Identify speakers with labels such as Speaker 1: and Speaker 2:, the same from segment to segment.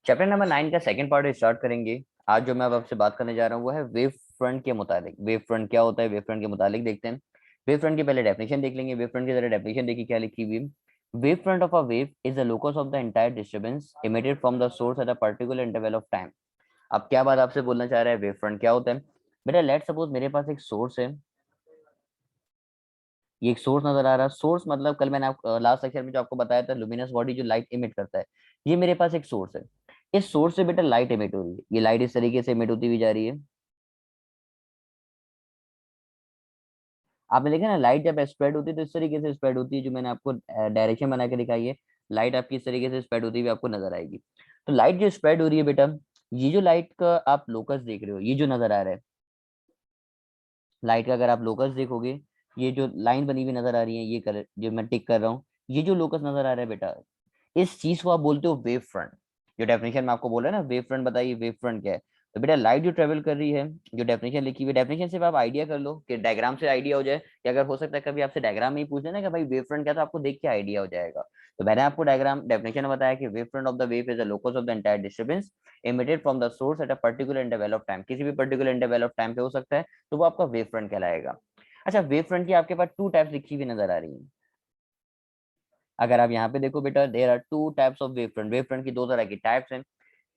Speaker 1: Chapter number 9 का second part start करेंगे। आज जो मैं अब आपसे बात करने जा रहा हूँ वो है वेव फ्रंट के मुतालिक। वेव फ्रंट क्या होता है, वेव फ्रंट के मुतालिक देखते हैं। वेव फ्रंट की पहले डेफिनेशन देख लेंगे। वेव फ्रंट की जरा डेफिनेशन देखिए क्या लिखी हुई है। Wave front of a wave is the locus of the entire disturbance emitted from the source at a particular interval of time. अब क्या बात आपसे बोलना चाह रहा है, वेव फ्रंट क्या होता है। बेटा लेट सपोज मेरे पास एक सोर्स है। ये एक सोर्स नजर आ रहा है। सोर्स मतलब कल मैंने लास्ट लेक्चर में जो आपको बताया था, लुमिनस बॉडी जो लाइट इमिट करता है। ये मेरे पास एक सोर्स है। इस सोर्स से बेटा लाइट इमिट हो रही है। ये लाइट इस तरीके से इमिट होती हुई जा रही है। आपने देखा ना, लाइट जब स्प्रेड होती है तो इस तरीके से स्प्रेड होती है, जो मैंने आपको डायरेक्शन बना के दिखाई है। लाइट आपकी इस तरीके से स्प्रेड होती हुई आपको नजर आएगी। तो लाइट जो स्प्रेड हो रही है बेटा, ये जो लाइट का आप लोकस देख रहे हो, ये जो नजर आ रहा है लाइट का, अगर आप लोकस देखोगे, ये जो लाइन बनी हुई नजर आ रही है, ये कलर जो मैं टिक कर रहा हूँ, ये जो लोकस नजर आ रहा है बेटा, इस चीज को आप बोलते हो वेव फ्रंट। जो डेफिनेशन में आपको बोला ना वेव फ्रंट, बताइए वेव फ्रंट क्या है। तो बेटा लाइट जो ट्रेवल कर रही है, जो डेफिनेशन लिखी हुई, डेफिनेशन से आप आइडिया कर लो कि डायग्राम से आइडिया हो जाए, कि अगर हो सकता है कभी आपसे डायग्राम में ही पूछ लेना कि भाई वेव फ्रंट क्या, तो आपको देख के आइडिया हो जाएगा। तो मैंने आपको डायग्राम डेफिनेशन में बताया कि wave front of the wave is the locus of the entire disturbance emitted from the source at a particular interval of time. किसी भी पर्टिकुलर इंटरवल ऑफ टाइम पे हो सकता है, तो वो आपका वेव फ्रंट कहलाएगा। अच्छा, वेव फ्रंट की आपके पास टू टाइप्स लिखी हुई नजर आ रही है। अगर आप यहाँ पे देखो बेटा, there are two types of wave front. Wave front की दो तरह की टाइप्स हैं।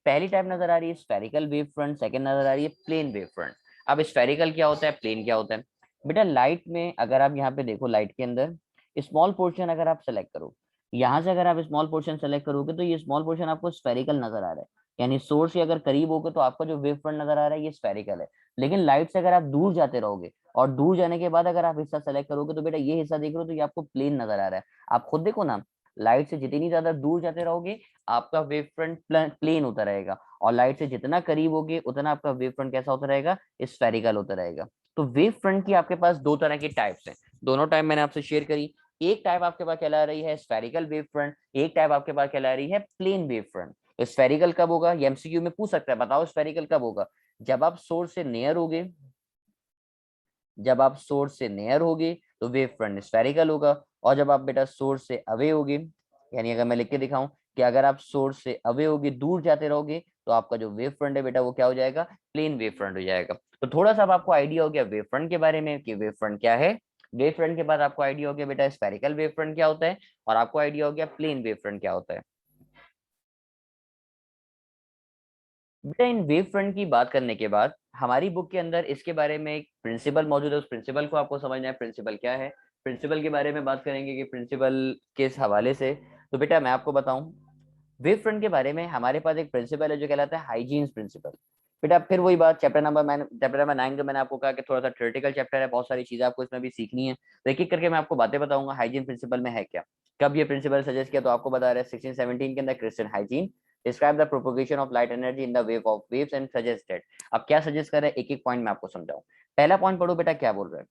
Speaker 1: पहली टाइप नजर आ रही है स्फेरिकल वेव फ्रंट, सेकंड नजर आ रही है प्लेन वेव फ्रंट। अब स्फेरिकल क्या होता है, प्लेन क्या होता है। बेटा लाइट में अगर आप यहाँ पे देखो, लाइट के अंदर स्मॉल पोर्शन अगर आप सेलेक्ट करो, यहाँ से अगर आप स्मॉल पोर्शन सेलेक्ट करोगे तो ये स्मॉल पोर्शन आपको स्फेरिकल नजर आ रहा है। यानी सोर्स के अगर करीब होगे तो आपका जो वेव फ्रंट नजर आ रहा है ये स्फेरिकल है। लेकिन लाइट से अगर आप दूर जाते रहोगे और दूर जाने के बाद अगर आप हिस्सा सेलेक्ट करोगे तो बेटा ये हिस्सा देख रहे हो तो ये आपको प्लेन नजर आ रहा है। आप खुद देखो ना, लाइट से जितनी ज्यादा दूर जाते रहोगे आपका वेव फ्रंट प्लेन होता रहेगा, और लाइट से जितना करीब होगे उतना आपका वेव फ्रंट कैसा होता रहेगा, स्फेरिकल होता रहेगा। तो वेव फ्रंट की आपके पास दो तरह की टाइप्स हैं। दोनों टाइप मैंने आपसे शेयर करी। एक टाइप आपके पास कहला रही है स्फेरिकल वेव फ्रंट, एक टाइप आपके पास कहला रही है प्लेन वेव फ्रंट। तो स्फेरिकल कब होगा, ये एमसीक्यू में पूछ सकता है, बताओ स्फेरिकल कब होगा। जब आप सोर्स से नियर होगे, जब आप सोर्स से नियर होगे तो वेव फ्रंट स्फेरिकल होगा। और जब आप बेटा सोर्स से अवे होगे, यानी अगर मैं लिख के दिखाऊं कि अगर आप सोर्स से अवे होगे, दूर जाते रहोगे, तो आपका जो वेव फ्रंट है बेटा वो क्या हो जाएगा, प्लेन वेव फ्रंट हो जाएगा। तो थोड़ा सा अब आपको आइडिया हो गया वेव फ्रंट के बारे में कि वेव फ्रंट क्या है। वेव फ्रंट के बाद आपको आइडिया हो गया बेटा स्फेरिकल वेव फ्रंट क्या होता है, और आपको आइडिया हो गया प्लेन वेव फ्रंट क्या होता है। बेटा इन वेव फ्रंट की बात करने के बाद हमारी बुक के अंदर इसके बारे में एक प्रिंसिपल मौजूद है। उस प्रिंसिपल को आपको समझना है, प्रिंसिपल क्या है। प्रिंसिपल के बारे में बात करेंगे कि प्रिंसिपल किस हवाले से। तो बेटा मैं आपको बताऊं, वेव फ्रंट के बारे में हमारे पास एक प्रिंसिपल है जो कहलाता है हाइजीन्स प्रिंसिपल। बेटा फिर वही बात, चैप्टर नंबर 9 का मैंने आपको कहा कि थोड़ा सा थ्योरेटिकल चैप्टर है, बहुत सारी चीजें आपको इसमें भी सीखनी है। तो एक एक करके मैं आपको बातें बताऊंगा हाइजीन प्रिंसिपल में है क्या। कब ये प्रिंसिपल सजेस्ट किया, तो आपको बता रहे हैं 1617 के अंदर Christian hygiene describe the propagation of light energy in the wave of waves and suggested. अब क्या सजेस्ट कर रहे हैं, एक एक पॉइंट मैं आपको समझाऊं। पहला पॉइंट पढ़ो बेटा, क्या बोल रहे हैं,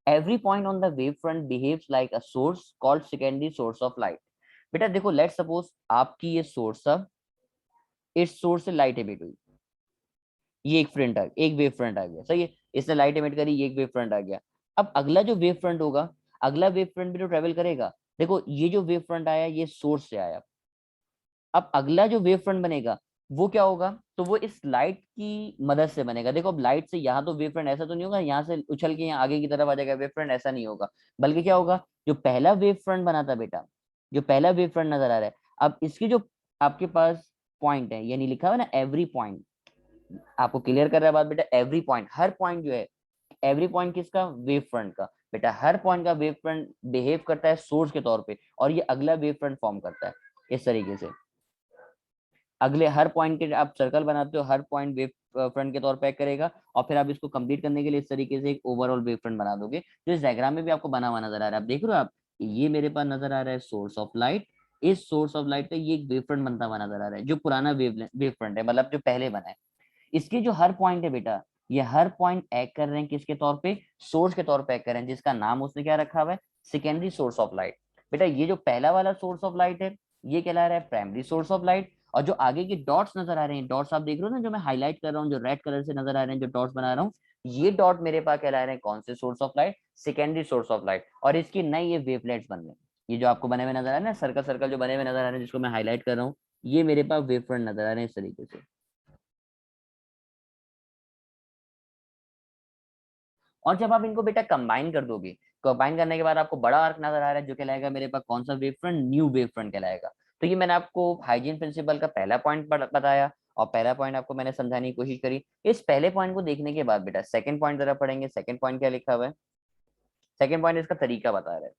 Speaker 1: every point on the wave front behaves like a source called secondary source of light. बेटा देखो, लेट सपोज आपकी ये सोर्स था, इस सोर्स से लाइट एमिट हुई, ये एक वेव फ्रंट आ गया, सही है। इसने लाइट एमिट करी, ये एक वेव फ्रंट आ गया। अब अगला जो वेव फ्रंट होगा, अगला वेव फ्रंट भी तो ट्रेवल करेगा। देखो ये जो वेव फ्रंट आया ये सोर्स से आया। अब अगला जो वेव फ्रंट बनेगा वो क्या होगा, तो वो इस लाइट की मदद से बनेगा। देखो अब लाइट से यहाँ तो वेव फ्रंट ऐसा तो नहीं होगा यहाँ से उछल के यहाँ आगे की तरफ आ जाएगा वेव फ्रंट, ऐसा नहीं होगा। बल्कि क्या होगा, जो पहला वेव फ्रंट बना था बेटा, जो पहला वेव फ्रंट नजर आ रहा है, अब इसकी जो आपके पास पॉइंट है, यानी लिखा हुआ है ना एवरी पॉइंट, आपको क्लियर कर रहा है बात बेटा, एवरी पॉइंट, हर पॉइंट जो है, एवरी पॉइंट किसका, वेव फ्रंट का। बेटा हर पॉइंट का वेव फ्रंट बिहेव करता है सोर्स के तौर पे, और ये अगला वेव फ्रंट फॉर्म करता है इस तरीके से। अगले हर पॉइंट के आप सर्कल बनाते हो, हर पॉइंट वेव फ्रंट के तौर पे एक्ट करेगा, और फिर आप इसको कंप्लीट करने के लिए इस तरीके से एक ओवरऑल वेव फ्रंट बना दोगे, जो इस डायग्राम में भी आपको बना हुआ नजर आ रहा है। आप देख रहे हो आप, ये मेरे पास नजर आ रहा है सोर्स ऑफ लाइट। इस सोर्स ऑफ लाइट का ये एक वेव फ्रंट बनता हुआ नजर आ रहा है, जो पुराना वेव फ्रंट है, मतलब जो पहले बना है। इसके जो हर पॉइंट है बेटा, ये हर पॉइंट एक्ट कर रहे हैं किसके तौर पे, सोर्स के तौर पे एक्ट कर रहे हैं, जिसका नाम उसने क्या रखा हुआ है, सेकेंडरी सोर्स ऑफ लाइट। बेटा ये जो पहला वाला सोर्स ऑफ लाइट है ये कहला रहा है प्राइमरी सोर्स ऑफ लाइट। और जो आगे के डॉट्स नजर आ रहे हैं, डॉट्स आप देख रहे हो ना, जो मैं हाईलाइट कर रहा हूँ, जो रेड कलर से नजर आ रहे हैं, जो डॉट्स बना रहा हूँ, ये डॉट मेरे पास कहला रहे हैं कौन से source of light, secondary source of light. और इसकी नई ये वेवलेट्स बन रहे हैं, ये जो आपको बने हुए नजर आ रहे हैं ना, सर्कल सर्कल जो बने हुए नजर आ रहे हैं, जिसको मैं हाईलाइट कर रहा हूँ, ये मेरे पास वेव फ्रंट नजर आ रहे हैं इस तरीके से। और जब आप इनको बेटा कंबाइन कर दोगे, कंबाइन करने के बाद आपको बड़ा आर्क नजर आ रहा है जो कहलाएगा मेरे पास कौन सा wave front, new wave front कहलाएगा। तो ये मैंने आपको हाइजीन प्रिंसिपल का पहला पॉइंट बताया, और पहला पॉइंट आपको मैंने समझाने की कोशिश करी। इस पहले पॉइंट को देखने के बाद बेटा सेकंड पॉइंट जरा पढ़ेंगे। सेकंड पॉइंट क्या लिखा हुआ है? सेकंड पॉइंट इसका तरीका बता रहा है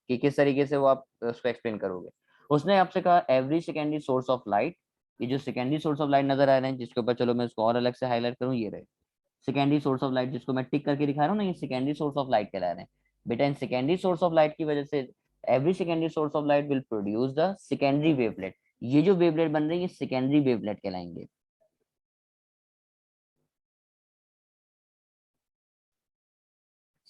Speaker 1: कि किस तरीके से वो आप उसको एक्सप्लेन करोगे। उसने आपसे कहा every secondary source of light, ये जो सेकेंडरी सोर्स ऑफ लाइट नजर आ रहे हैं जिसके ऊपर चलो मैं इसको और अलग से हाईलाइट करूँ, ये रहे सेकेंडरी सोर्स ऑफ लाइट, जिसको मैं टिक करके दिखा रहा हूँ ना, ये सेकेंडरी सोर्स ऑफ लाइट कहला रहे हैं। बेटा इन सेकेंडरी सोर्स ऑफ लाइट की वजह से every secondary source of light will produce the secondary wavelet. ये जो वेवलेट बन रही है ये सेकेंडरी वेवलेट कहलाएंगे।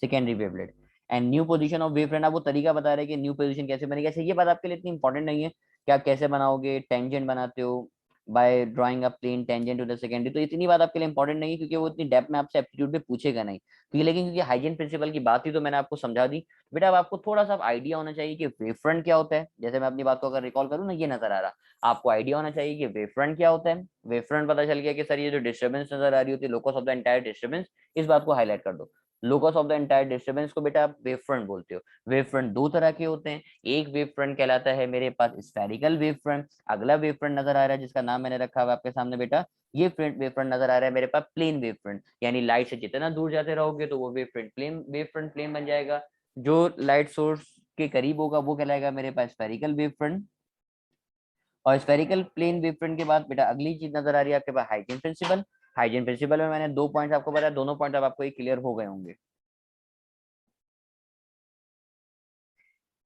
Speaker 1: Secondary wavelet and new position of wave front. आप वो तरीका बता रहे हैं कि न्यू पोजीशन कैसे बनेगी। ऐसे ये बात आपके लिए इतनी इंपॉर्टेंट नहीं है कि आप कैसे बनाओगे, टेंजेंट बनाते हो by drawing a plane tangent to the secondary, तो इतनी बात आपके लिए इंपॉर्टेंट नहीं है क्योंकि वो इतनी डेप्थ में आपसे एप्टीट्यूड पे पूछेगा नहीं। क्योंकि लेकिन क्योंकि हाइजीन प्रिंसिपल की बात थी तो मैंने आपको समझा दी। बेटा अब आपको थोड़ा सा आइडिया होना चाहिए कि वेव फ्रंट क्या होता है। जैसे मैं अपनी बात को अगर रिकॉल करूँ ना, ये नजर आ रहा, आपको आइडिया होना चाहिए कि वेव फ्रंट क्या होता है। वेव फ्रंट पता चल गया कि सर ये जो डिस्टर्बेंस नजर आ रही होती है, locus of the entire disturbance, इस बात को हाईलाइट कर दो। Locus of the entire disturbance को बेटा आप वेव फ्रंट बोलते हो। वेव फ्रंट दो तरह के होते हैं, एक वेव फ्रंट कहलाता है मेरे पास स्फेरिकल वेव फ्रंट, अगला वेव फ्रंट नजर आ रहा है जिसका नाम मैंने रखा हुआ आपके सामने बेटा, ये फ्रंट वेव फ्रंट नजर आ रहा है मेरे पास प्लेन वेव फ्रंट, यानी लाइट से जितना दूर जाते रहोगे तो वो वेव फ्रंट प्लेन बन जाएगा। जो लाइट सोर्स के करीब होगा वो कहलाएगा मेरे पास स्फेरिकल वेव फ्रंट। और स्फेरिकल प्लेन वेव फ्रंट के बाद बेटा अगली चीज नजर आ रही है आपके पास हाइजीन प्रिंसिपल। हाइजीन प्रिंसिपल में मैंने दो पॉइंट आपको बताया, दोनों पॉइंट अब आपको क्लियर हो गए होंगे।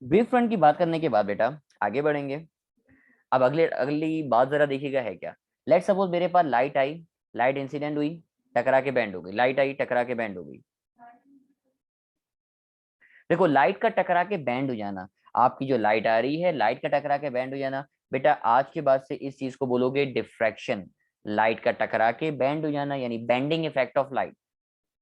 Speaker 1: वेव फ्रंट की बात करने के बाद बेटा आगे बढ़ेंगे। अब अगली बात जरा देखिएगा है क्या। लेट सपोज मेरे पास लाइट आई, लाइट इंसिडेंट हुई, टकरा के बैंड हो गई, लाइट आई टकरा के बैंड हो गई। देखो लाइट का टकरा के बैंड हो जाना, आपकी जो लाइट आ रही है लाइट का टकरा के बैंड हो जाना, बेटा आज के बाद से इस चीज को बोलोगे डिफ्रैक्शन। लाइट का टकरा के बैंड हो जाना यानी bending effect of light.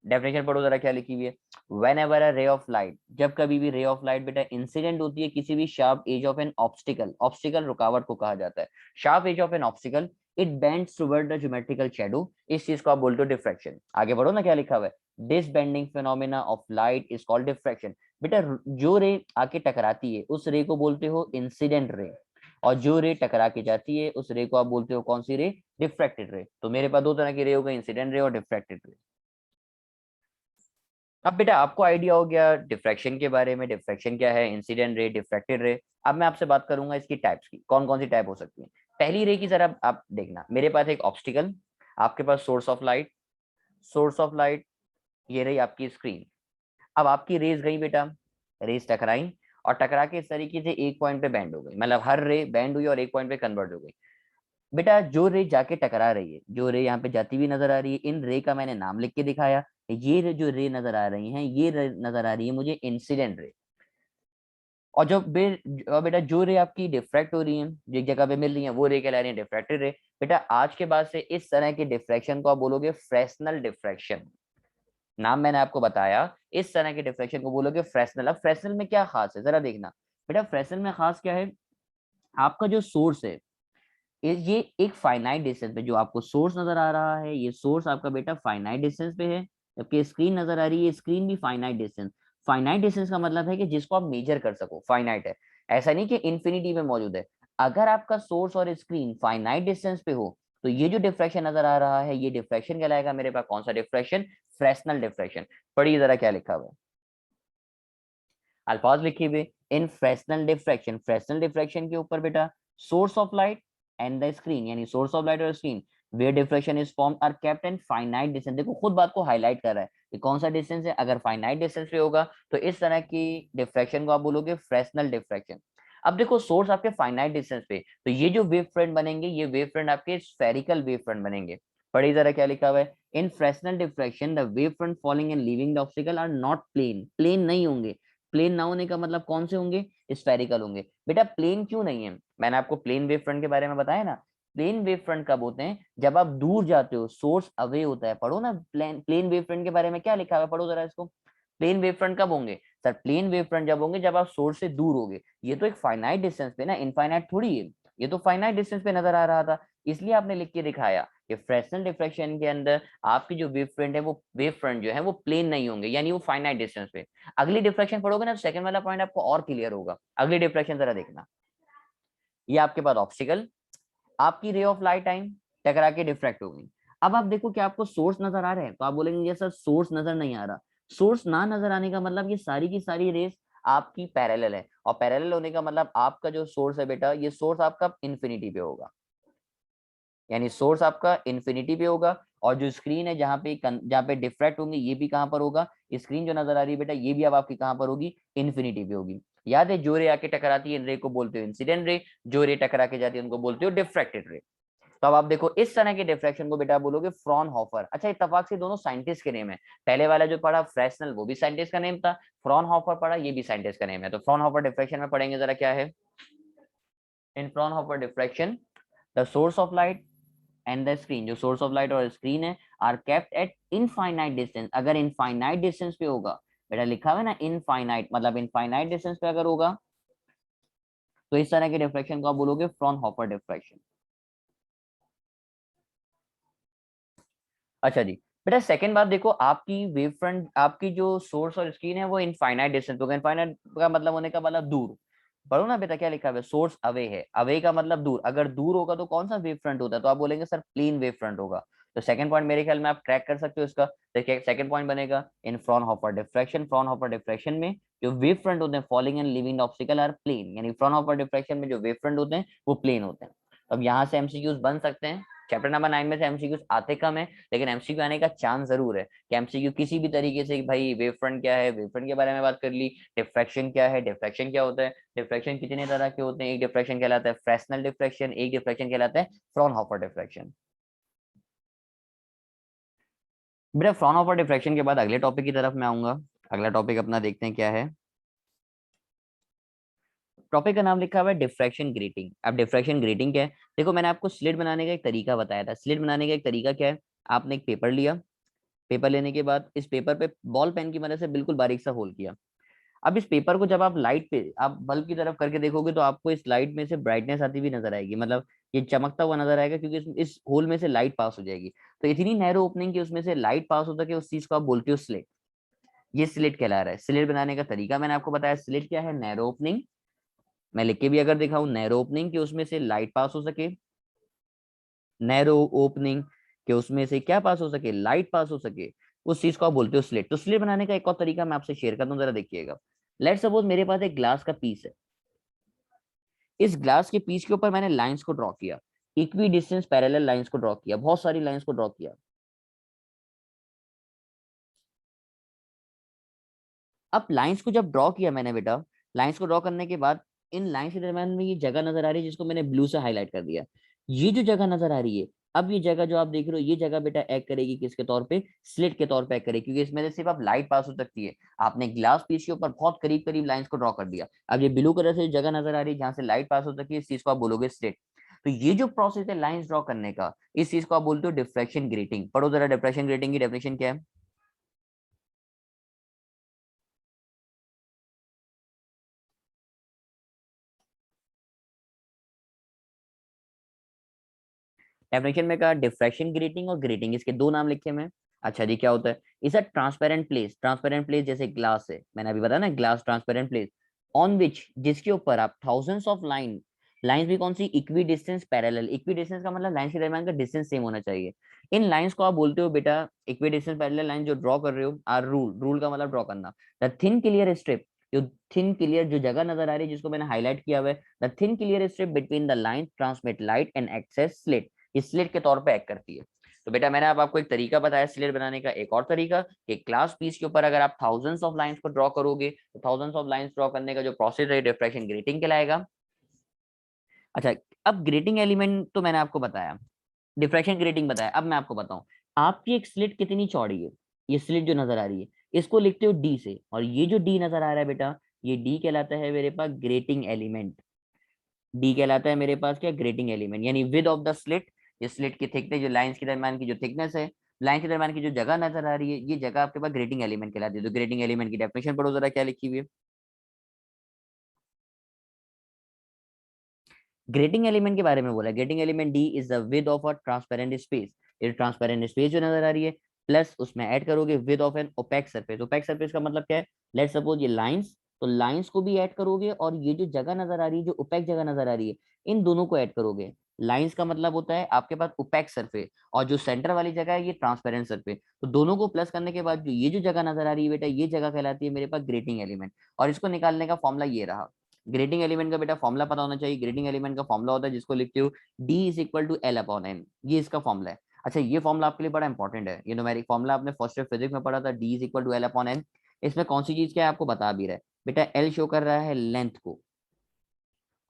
Speaker 1: Definition पढ़ो जरा क्या लिखी हुई है। वेन एवर अ रे ऑफ लाइट, जब कभी भी रे ऑफ लाइट बेटा इंसिडेंट होती है किसी भी sharp edge of an obstacle, obstacle रुकावट को कहा जाता है, sharp edge of an obstacle, it bends toward the geometrical shadow, इस चीज को आप बोलते हो डिफ्रैक्शन। आगे बढ़ो ना क्या लिखा हुआ है, this bending phenomena of light is called diffraction. बेटा जो रे आके टकराती है उस रे को बोलते हो इंसिडेंट रे, और जो रे टकरा के जाती है उस रे को आप बोलते हो कौन सी रे, डिफ्रैक्टेड रे। तो मेरे पास दो तरह की रे हो गई, इंसिडेंट रे और डिफ्रैक्टेड रे। अब बेटा आपको आइडिया हो गया डिफ्रैक्शन के बारे में, डिफ्रैक्शन क्या है, इंसिडेंट रे, डिफ्रैक्टेड रे। अब मैं आपसे बात करूंगा इसकी टाइप्स की, कौन कौन सी टाइप हो सकती है। पहली रे की जरा आप देखना, मेरे पास एक ऑब्स्टिकल, आपके पास source of light, source of light, ये रही आपकी स्क्रीन। अब आपकी रेज गई बेटा, रेज टकराई, और टकरा के इस तरीके से एक पॉइंट पे बैंड हो गई, मतलब हर रे बैंड हुई और एक पॉइंट पे कन्वर्ट हो गई। बेटा जो रे जाके टकरा रही है, जो रे यहाँ पे जाती हुई नजर आ रही है, इन रे का मैंने नाम लिख के दिखाया। ये जो रे नजर आ रही हैं, ये रे नजर आ रही है मुझे इंसिडेंट रे। और और बेटा जो रे आपकी डिफ्रैक्ट हो रही है, जो एक जगह पे मिल रही है, वो रे कहला रही है डिफ्रैक्टेड रे। बेटा आज के बाद से इस तरह के डिफ्रैक्शन को आप बोलोगे फ्रेस्नल डिफ्रैक्शन। नाम मैंने आपको बताया, इस तरह के डिफ्रैक्शन को बोलोगे फ्रेस्नल। अब फ्रेस्नल में क्या खास है जरा देखना। बेटा फ्रेस्नल में खास क्या है, आपका जो सोर्स है ये एक फाइनाइट डिस्टेंस पे, जो आपको सोर्स नजर आ रहा है ये सोर्स आपका बेटा फाइनाइट डिस्टेंस पे है, जबकि स्क्रीन नजर आ रही है स्क्रीन भी फाइनाइट डिस्टेंस। फाइनाइट डिस्टेंस का मतलब है कि जिसको आप मेजर कर सको, फाइनाइट है, ऐसा नहीं कि इन्फिनिटी में मौजूद है। अगर आपका सोर्स और स्क्रीन फाइनाइट डिस्टेंस पे हो तो ये जो डिफ्रैक्शन नजर आ रहा है ये डिफ्रैक्शन कहलाएगा मेरे पास कौन सा डिफ्रैक्शन, फ्रेस्नल डिफ्रैक्शन। पढ़िए जरा क्या लिखा हुआ है, अल्फाज लिखे हुए, इन फ्रेस्नल डिफ्रैक्शन, फ्रेस्नल डिफ्रैक्शन के ऊपर बेटा source of light and the screen, यानी सोर्स ऑफ लाइट और screen where diffraction is form are kept and finite distance. देखो खुद बात को हाईलाइट कर रहा है कि कौन सा डिस्टेंस है, अगर फाइनाइट डिस्टेंस पे होगा तो इस तरह की डिफ्रैक्शन को आप बोलोगे फ्रेस्नल डिफ्रैक्शन। अब देखो सोर्स आपके फाइनाइट डिस्टेंस पे, तो ये जो वेव फ्रंट बनेंगे ये वेव फ्रंट आपके स्फेरिकल वेव फ्रंट बनेंगे। पढ़िए जरा क्या लिखा हुआ है, in Fresnel diffraction the wave front following and leaving the obstacle are not plane, plane नहीं होंगे। प्लेन ना होने का मतलब कौन से होंगे, स्फेरिकल होंगे। बेटा प्लेन क्यों नहीं है, मैंने आपको प्लेन वेव फ्रंट के बारे में बताया ना। प्लेन वेव फ्रंट कब होते हैं, जब आप दूर जाते हो, सोर्स अवे होता है। पढ़ो ना प्लेन प्लेन वेव फ्रंट के बारे में क्या लिखा हुआ है, पढ़ो जरा इसको। प्लेन वेव फ्रंट कब होंगे, सर प्लेन वेव फ्रंट जब होंगे जब आप सोर्स से दूर होगे। ये तो एक फाइनाइट डिस्टेंस पे ना, इनफाइनाइट थोड़ी है। ये तो फाइनाइट डिस्टेंस पे नजर आ रहा था, इसलिए आपने लिख के दिखाया कि फ्रेस्नेल डिफ्रैक्शन के अंदर आपकी जो वेव फ्रंट है वो वेव फ्रंट जो है वो प्लेन नहीं होंगे, यानी वो फाइनाइट डिस्टेंस पे। अगली डिफ्रैक्शन पढ़ोगे ना, सेकंड वाला पॉइंट आपको और क्लियर होगा। अगली डिफ्रैक्शन जरा देखना, ये आपके पास ऑब्स्टिकल, आपकी रे ऑफ लाइट टाइम टकरा के डिफ्रैक्ट हो गई। अब आप देखो कि आपको सोर्स नजर आ रहे हैं, तो आप बोलेंगे ये सर सोर्स नजर नहीं आ रहा। सोर्स ना नजर आने का मतलब ये सारी की सारी रेस आपकी पैरेलल है, और पैरेलल होने का मतलब आपका जो सोर्स है बेटा, ये सोर्स आपका इन्फिनिटी पे होगा, यानी सोर्स आपका इन्फिनिटी पे होगा। और जो स्क्रीन है जहाँ पे डिफ्रैक्ट होंगे, ये भी कहाँ पर होगा, स्क्रीन जो नजर आ रही है बेटा, ये भी अब आपकी कहाँ पर होगी, इन्फिनिटी पे होगी। याद है, जो रे आके टकराती है इन रे को बोलते हो इंसिडेंट रे, जो रे टकरा के जाती है उनको बोलते हो डिफ्रैक्टेड रे। तो अब आप देखो इस तरह के डिफ्रैक्शन को बेटा बोलोगे फ्रॉनहोफर। अच्छा, इत्तेफाक से दोनों साइंटिस्ट के नेम है, पहले वाला जो पढ़ा फ्रेस्नेल वो भी साइंटिस्ट का नेम था, फ्रॉनहोफर पढ़ा ये भी साइंटिस्ट का नेम है। तो फ्रॉनहोफर डिफ्रैक्शन में पढ़ेंगे जरा क्या है। In Fraunhofer diffraction the source of light and the screen, जो सोर्स ऑफ लाइट और स्क्रीन है are kept at infinite distance. अगर इनफाइनाइट डिस्टेंस पे होगा बेटा, लिखा हुआ है ना इनफाइनाइट, मतलब इनफाइनाइट डिस्टेंस पे अगर होगा तो इस तरह के डिफ्रैक्शन को आप बोलोगे फ्रॉनहोफर डिफ्रैक्शन। अच्छा जी, बेटा सेकंड बात देखो, आपकी वेव फ्रंट, आपकी जो सोर्स और स्क्रीन है वो इनफाइनाइट डिस्टेंस होगा। इनफाइनाइट का मतलब होने का मतलब दूर। पढ़ो ना बेटा क्या लिखा हुआ है, सोर्स अवे है, अवे का मतलब दूर। अगर दूर होगा तो कौन सा वेव फ्रंट होता है, तो आप बोलेंगे सर प्लेन वेव फ्रंट होगा। तो सेकंड पॉइंट मेरे ख्याल में आप क्रैक कर सकते हो इसका। देखिए सेकंड पॉइंट बनेगा in Fraunhofer diffraction, Fraunhofer diffraction में जो वेव फ्रंट होते हैं falling and leaving obstacle are plane, यानी फ्रॉनहोफर डिफ्रैक्शन में जो वेव फ्रंट होते हैं वो प्लेन होते हैं। अब यहाँ से एमसीक्यूज बन सकते हैं। चैप्टर नंबर 9 में से एमसीक्यूज आते कम है, लेकिन एमसीक्यू आने का चांस जरूर है कि एमसीक्यू किसी भी तरीके से, भाई वेव फ्रंट क्या है, वेव फ्रंट के बारे में बात कर ली, डिफ्रैक्शन क्या है, डिफ्रैक्शन क्या होता है, डिफ्रैक्शन कितने तरह के होते हैं, एक डिफ्रैक्शन कहलाता है फ्रेस्नेल डिफ्रैक्शन, एक डिफ्रैक्शन कहलाता है फ्रॉनहोफर डिफ्रैक्शन। बेटा फ्रॉनहोफर डिफ्रैक्शन के बाद अगले टॉपिक की तरफ मैं आऊंगा। अगला टॉपिक अपना देखते हैं क्या है। टॉपिक का नाम लिखा हुआ है डिफ्रैक्शन ग्रेटिंग। अब डिफ्रैक्शन ग्रेटिंग क्या है, देखो मैंने आपको स्लिट बनाने का एक तरीका बताया था। स्लिट बनाने का एक तरीका क्या है, आपने एक पेपर लिया, पेपर लेने के बाद इस पेपर पे बॉल पेन की मदद से बिल्कुल बारीक सा होल किया। अब इस पेपर को जब आप लाइट पे, आप बल्ब की तरफ करके देखोगे तो आपको इस लाइट में से ब्राइटनेस आती हुई नजर आएगी, मतलब ये चमकता हुआ नजर आएगा, क्योंकि इस होल में से लाइट पास हो जाएगी। तो इतनी नैरो ओपनिंग की उसमें से लाइट पास हो सके, उस चीज को आप बोलते हो स्लिट। ये स्लिट कहला रहा है। स्लिट बनाने का तरीका मैंने आपको बताया, स्लिट क्या है, नैरो ओपनिंग। मैं लिख के भी अगर दिखाऊं, नैरो ओपनिंग कि उसमें से लाइट पास हो सके, नैरो ओपनिंग कि उसमें से क्या पास हो सके, लाइट पास हो सके, उस चीज को आप बोलते हो स्लिट। तो स्लिट बनाने का एक और तरीका मैं आपसे शेयर करता हूँ, जरा देखिएगा। लेट सपोज मेरे पास एक ग्लास का पीस है, इस ग्लास के पीस के ऊपर मैंने लाइंस को ड्रॉ किया, इक्वी डिस्टेंस पैरेलल लाइंस को ड्रॉ किया, बहुत सारी लाइंस को ड्रॉ किया। अब लाइंस को जब ड्रॉ किया मैंने बेटा, लाइंस को ड्रॉ करने के बाद इन लाइंस के दरम्यान में ये जगह नजर आ रही है जिसको मैंने ब्लू से हाईलाइट कर दिया। ये जो जगह नजर आ रही है, अब ये जगह जो आप देख रहे हो, ये जगह बेटा एक्ट करेगी किसके तौर पे, स्लिट के तौर पे एक्ट करेगी, क्योंकि इसमें से सिर्फ आप लाइट पास हो सकती है। आपने ग्लास पीस के ऊपर बहुत करीब करीब लाइंस को ड्रॉ कर दिया। अब ये ब्लू कलर से जगह नजर आ रही है जहां से लाइट पास हो सकती है, इस चीज को आप बोलोगे स्लिट। तो ये जो प्रोसेस है लाइंस ड्रॉ करने का, इस चीज को आप बोलते हो डिफ्रैक्शन ग्रेटिंग। पढ़ो जरा डिफ्रैक्शन ग्रेटिंग की डेफिनेशन क्या है। डेफिनेशन में कहा डिफ्रैक्शन ग्रेटिंग और ग्रेटिंग, इसके दो नाम लिखे मैं। अच्छा जी, क्या होता है, is a transparent place, transparent place जैसे ग्लास है, मैंने अभी बताया ना glass transparent place, on which जिसके ऊपर आप थाउजेंड्स ऑफ लाइन, लाइंस भी कौन सी, equidistance parallel. Equidistance का मतलब लाइंस के दरमियान का डिस्टेंस सेम होना चाहिए। इन लाइंस को आप बोलते हो बेटा इक्वी डिस्टेंस पैरेलल लाइन जो ड्रॉ कर रहे हो, आर रूल, रूल का मतलब ड्रॉ करना। द थिन क्लियर स्ट्रिप, जो थिन क्लियर जो जगह नजर आ रही है जिसको मैंने हाईलाइट किया हुआ है, the thin clear strip between the line transmit light and access slit, slit के तौर पे एक्ट करती है। तो बेटा मैंने अब आपको एक तरीका बताया स्लिट बनाने का, एक और तरीका कि क्लास पीस के ऊपर अगर आप थाउजेंड्स ऑफ लाइंस को ड्रॉ करोगे, तो थाउजेंड्स ऑफ लाइंस ड्रॉ करने का जो प्रोसेस है डिफ्रैक्शन ग्रेटिंग कहलाएगा। अच्छा, अब ग्रेटिंग एलिमेंट तो मैंने आपको बताया, डिफ्रैक्शन ग्रेटिंग बताया। अब मैं आपको बताऊं, आपकी एक स्लिट कितनी चौड़ी है, ये स्लिट जो नजर आ रही है इसको लिखते हो डी से, और ये जो डी नजर आ रहा है बेटा, ये डी कहलाता है मेरे पास ग्रेटिंग एलिमेंट। डी कहलाता है मेरे पास क्या, ग्रेटिंग एलिमेंट, यानी विद ऑफ द स्लिट, ये स्लिट की थिकनेस, जो लाइंस के दरम्यान की जो थिकनेस है, लाइन के दरम्यान की जो जगह नजर आ रही है, ये जगह आपके पास ग्रेटिंग एलिमेंट कहलाती है। तो ग्रेटिंग एलिमेंट की डेफिनेशन पढ़ो जरा क्या लिखी हुई है। ग्रेटिंग एलिमेंट के बारे में बोला, grating element D is the width of a transparent space, ये ट्रांसपेरेंट स्पेस जो नजर आ रही है, प्लस उसमें ऐड करोगे width of an opaque surface. Opaque surface का मतलब क्या है, लेट सपोज ये लाइंस, तो लाइंस को भी ऐड करोगे, और ये जो जगह नजर आ रही है, जो ओपेक जगह नजर आ रही है, इन दोनों को ऐड करोगे। लाइंस का मतलब होता है आपके पास ओपेक सरफेस, और जो सेंटर वाली जगह है ये ट्रांसपेरेंट सरफेस, तो दोनों को प्लस करने के बाद जो ये जो जगह नजर आ रही है बेटा, ये जगह कहलाती है मेरे पास ग्रेटिंग एलिमेंट। और इसको निकालने का फॉर्मूला ये रहा। ग्रेटिंग एलिमेंट का बेटा फॉर्मूला पता होना चाहिए। ग्रेटिंग एलिमेंट का फॉर्मूला होता है जिसको लिखते हो D is equal to L upon N, ये इसका फॉर्मूला है। अच्छा, ये फॉर्मूला आपके लिए बड़ा इंपॉर्टेंट है, ये न्यूमेरिक फॉर्मूला आपने फर्स्ट ईयर फिजिक्स में पढ़ा था, D is equal to L upon N. इसमें कौन सी चीज क्या है आपको बता भी रहा है बेटा, एल शो कर रहा है लेंथ को,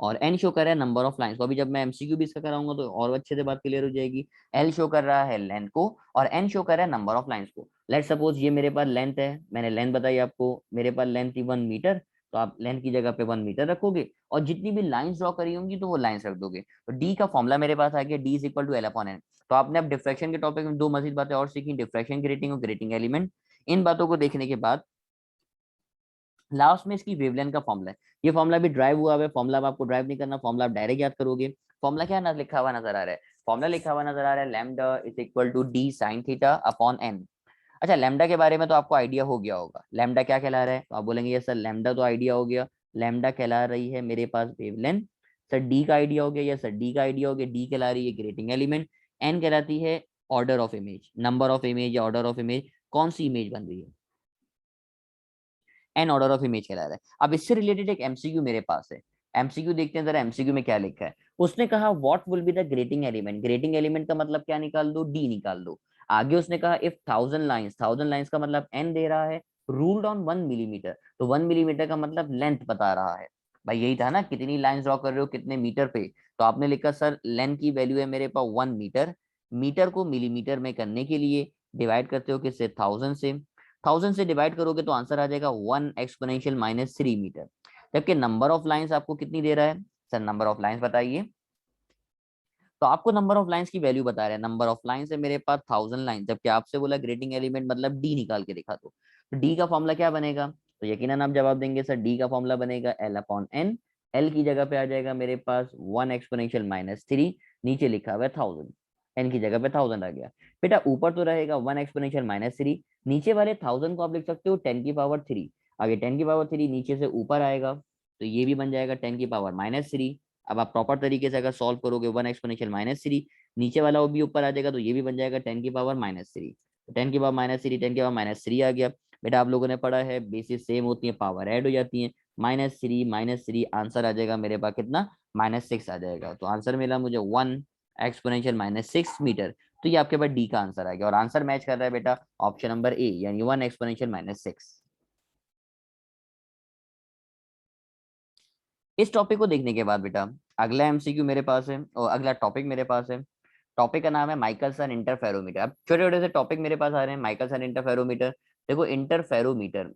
Speaker 1: और एन शो कर रहा है नंबर ऑफ लाइंस को। अभी जब मैं एमसीक्यू भी इसका कराऊंगा तो और अच्छे से बात क्लियर हो जाएगी। एल शो कर रहा है लेंथ को, और एन शो कर रहा है नंबर ऑफ लाइंस को। लेट सपोज ये मेरे पास लेंथ है, मैंने लेंथ बताई आपको, मेरे पास लेंथ थी 1 मीटर, तो आप लेंथ की जगह पे 1 मीटर रखोगे, और जितनी भी लाइंस ड्रॉ करी होंगी तो वो लाइंस रख दोगे। तो डी का फॉर्मूला मेरे पास आ गया, D is equal to L upon N. तो आपने अब डिफ्रैक्शन के टॉपिक में दो मजीद बातें और सीखी, डिफ्रैक्शन, ग्रेटिंग और ग्रेटिंग एलिमेंट। इन बातों को देखने के बाद लास्ट में इसकी वेवलेंथ का फॉर्मूला है। ये फॉर्मूला भी ड्राइव हुआ है, फॉर्मूला आपको ड्राइव नहीं करना, फॉर्मूला आप डायरेक्ट याद करोगे। फॉर्मूला क्या ना लिखा हुआ नजर आ रहा है, फॉर्मूला लिखा हुआ नजर आ रहा है lambda is equal to D sine theta upon N. अच्छा, लैम्डा के बारे में तो आपको आइडिया हो गया होगा, लैम्डा क्या कहला रहा है, तो आप बोलेंगे ये सर लैम्डा तो आइडिया हो गया, लैम्डा कहला रही है मेरे पास वेवलेंथ। सर डी का आइडिया हो गया, या सर डी का आइडिया हो गया, डी कहला रही है ग्रेटिंग एलिमेंट, एन कहलाती है order of image, number of image या ऑर्डर ऑफ इमेज, कौन सी इमेज बन रही है, एन ऑर्डर ऑफ इमेज कहला रहा है। अब इससे रिलेटेड एक एमसीक्यू मेरे पास है, एमसीक्यू देखते हैं जरा एमसीक्यू में क्या लिखा है। उसने कहा what will be the grating element, grating element का मतलब क्या निकाल दो, डी निकाल दो। आगे उसने कहा इफ 1000 लाइंस, 1000 लाइंस का मतलब एन दे रहा है, रूल्ड ऑन 1 मिलीमीटर, तो 1 मिलीमीटर का मतलब लेंथ बता रहा है। भाई यही था ना, कितनी लाइंस ड्रॉ कर रहे हो कितने मीटर पे, तो आपने लिखा सर लेंथ की वैल्यू है मेरे पास 1 मीटर, मीटर को मिलीमीटर में करने के लिए डिवाइड करते हो किससे, 1000 से, 1000 से डिवाइड करोगे तो आंसर आ जाएगा 1 एक्सपोनेंशियल -3 मीटर। जबकि नंबर ऑफ लाइंस आपको कितनी दे रहा है, सर नंबर ऑफ लाइंस बताइए, तो आपको नंबर ऑफ लाइंस की वैल्यू बता रहे हैं, नंबर ऑफ लाइंस है मेरे पास 1000 लाइन, जबकि आपसे बोला ग्रेटिंग एलिमेंट मतलब डी निकाल के दिखा दो। तो डी का फॉर्मूला क्या बनेगा, तो यकीनन आप जवाब देंगे सर डी का फॉर्मूला बनेगा एल अपॉन एन। एल की जगह पे आ जाएगा मेरे पास 1 एक्सपोनेंशियल -3, नीचे लिखा हुआ है 1000, एन की जगह पे 1000 आ गया। बेटा ऊपर तो रहेगा 1 एक्सपोनेंशियल -3, नीचे वाले 1000 को आप लिख सकते हो 10 की पावर 3, आगे 10 की पावर 3 नीचे से ऊपर आएगा, तो ये भी बन जाएगा 10 की पावर -3। अब आप प्रॉपर तरीके से अगर सॉल्व करोगे 1 एक्सपोनेंशियल -3, नीचे वाला वो भी ऊपर आ जाएगा, तो ये भी बन जाएगा 10 की पावर -3। 10 की पावर -3, 10 की पावर -3 आ गया। बेटा आप लोगों ने पढ़ा है बेसिस सेम होती है, पावर ऐड हो जाती है, -3 आंसर आ जाएगा मेरे पास कितना, -6 आ जाएगा। तो आंसर मिला मुझे 1 एक्सपोनेंशियल -6 मीटर। तो ये आपके पास डी का आंसर आ गया, और आंसर मैच कर रहा है बेटा ऑप्शन नंबर ए, यानी 1 एक्सपोनेंशियल -6। इस टॉपिक को देखने के बाद बेटा अगला एमसीक्यू मेरे पास है, और अगला टॉपिक मेरे पास है। टॉपिक का नाम है माइकलसन इंटरफेरोमीटर। अब छोटे छोटे से टॉपिक मेरे पास आ रहे हैं, माइकलसन इंटरफेरोमीटर। देखो इंटरफेरोमीटर,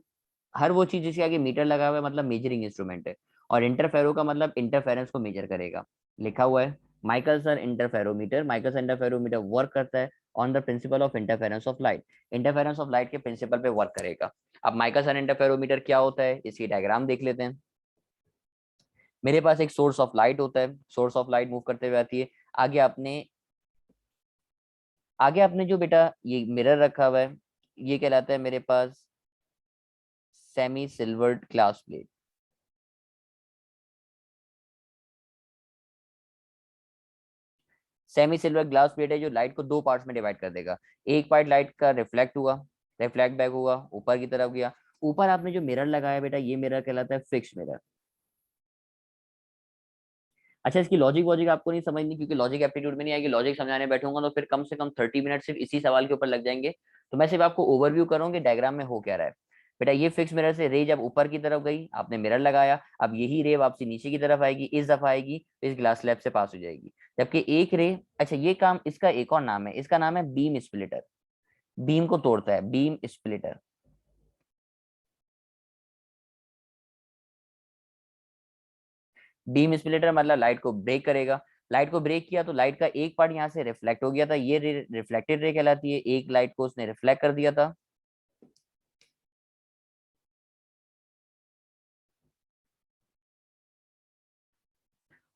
Speaker 1: हर वो चीज जिसके आगे मीटर लगा हुआ है मतलब मेजरिंग इंस्ट्रूमेंट है, और इंटरफेरो का मतलब इंटरफेरेंस को मेजर करेगा, लिखा हुआ है Michelson interferometer. Michelson interferometer work करता है on the principle of interference of light, interference of light के प्रिंसिपल पे वर्क करेगा। अब माइकलसन इंटरफेरोमीटर क्या होता है, इसकी डायग्राम देख लेते हैं। मेरे पास एक सोर्स ऑफ लाइट होता है, सोर्स ऑफ लाइट मूव करते हुए आती है, आगे आपने आगे आपने जो बेटा ये मिरर रखा हुआ है, ये कहलाता है मेरे पास semi silvered glass plate. Semi silver glass plate है जो लाइट को दो पार्ट्स में डिवाइड कर देगा। एक पार्ट लाइट का रिफ्लेक्ट हुआ, रिफ्लेक्ट बैक हुआ, ऊपर की तरफ गया। ऊपर आपने जो मिरर लगाया बेटा, ये मिरर कहलाता है फिक्स मिरर। अच्छा, इसकी लॉजिक वॉजिक आपको नहीं समझनी, क्योंकि लॉजिक एप्टीट्यूड में नहीं आएगी, लॉजिक समझाने बैठूंगा तो फिर कम से कम 30 मिनट सिर्फ इसी सवाल के ऊपर लग जाएंगे। तो मैं सिर्फ आपको ओवरव्यू करूंगी डायग्राम में हो क्या रहा है। बेटा ये फिक्स मिरर से रे जब ऊपर की तरफ गई, आपने मिरर लगाया, अब यही रे वापसी नीचे की तरफ आएगी, इस दफा आएगी तो इस ग्लास स्लैब से पास हो जाएगी। जबकि एक रे, अच्छा ये काम, इसका एक और नाम है, इसका नाम है बीम स्प्लिटर, बीम को तोड़ता है, बीम स्प्लिटर। बीम स्प्लिटर मतलब लाइट को ब्रेक करेगा, लाइट को ब्रेक किया तो लाइट का एक पार्ट यहाँ से रिफ्लेक्ट हो गया था, ये रिफ्लेक्टेड रे कहलाती है, एक लाइट को उसने रिफ्लेक्ट कर दिया था।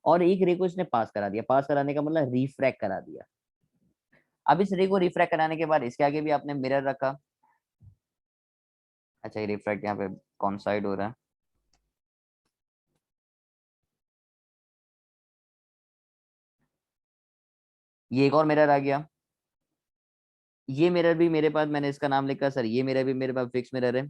Speaker 1: और एक रे को इसने पास करा दिया। पास कराने का मतलब रिफ्रैक्ट करा दिया। अब इस रे को रिफ्रैक्ट कराने के बाद इसके आगे भी आपने मिरर रखा। अच्छा, ये रिफ्रैक्ट यहाँ पे कौन साइड हो रहा है, ये एक और मिरर आ गया। ये मिरर भी मेरे पास, मैंने इसका नाम लिखा सर, ये मिरर भी मेरे पास फिक्स मिरर है।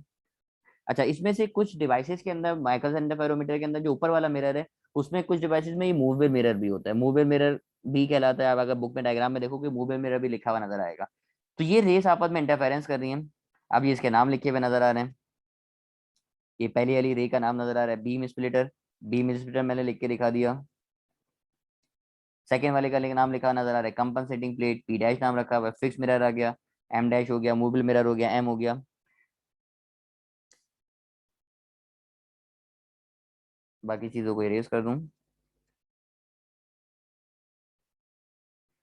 Speaker 1: अच्छा, इसमें से कुछ डिवाइसेस के अंदर, माइक्रो इंटरफेरोमीटर के अंदर जो ऊपर वाला मिरर है, उसमें कुछ डिवाइसेस में ये मूवेबल मिरर भी होता है। मूवेबल मिरर भी कहलाता है। आप अगर बुक में डायग्राम में देखोगे मूवेबल मिरर भी लिखा हुआ नजर आएगा। तो ये रेस आपस में इंटरफेरेंस कर रही हैं। अब ये इसके नाम लिखे हुए नजर आ रहे हैं। ये पहली वाली रे का नाम नजर आ रहा है बीम स्प्लिटर। बीम स्प्लिटर मैंने लिख के दिखा दिया। सेकेंड वाले का नाम लिखा हुआ नजर आ रहा है कंपनसेटिंग प्लेट, पी डैश नाम रखा हुआ है। फिक्स मिरर आ गया, एम डैश हो गया, मूवेबल मिरर हो गया, एम हो गया। बाकी चीजों को इरेज कर दूं।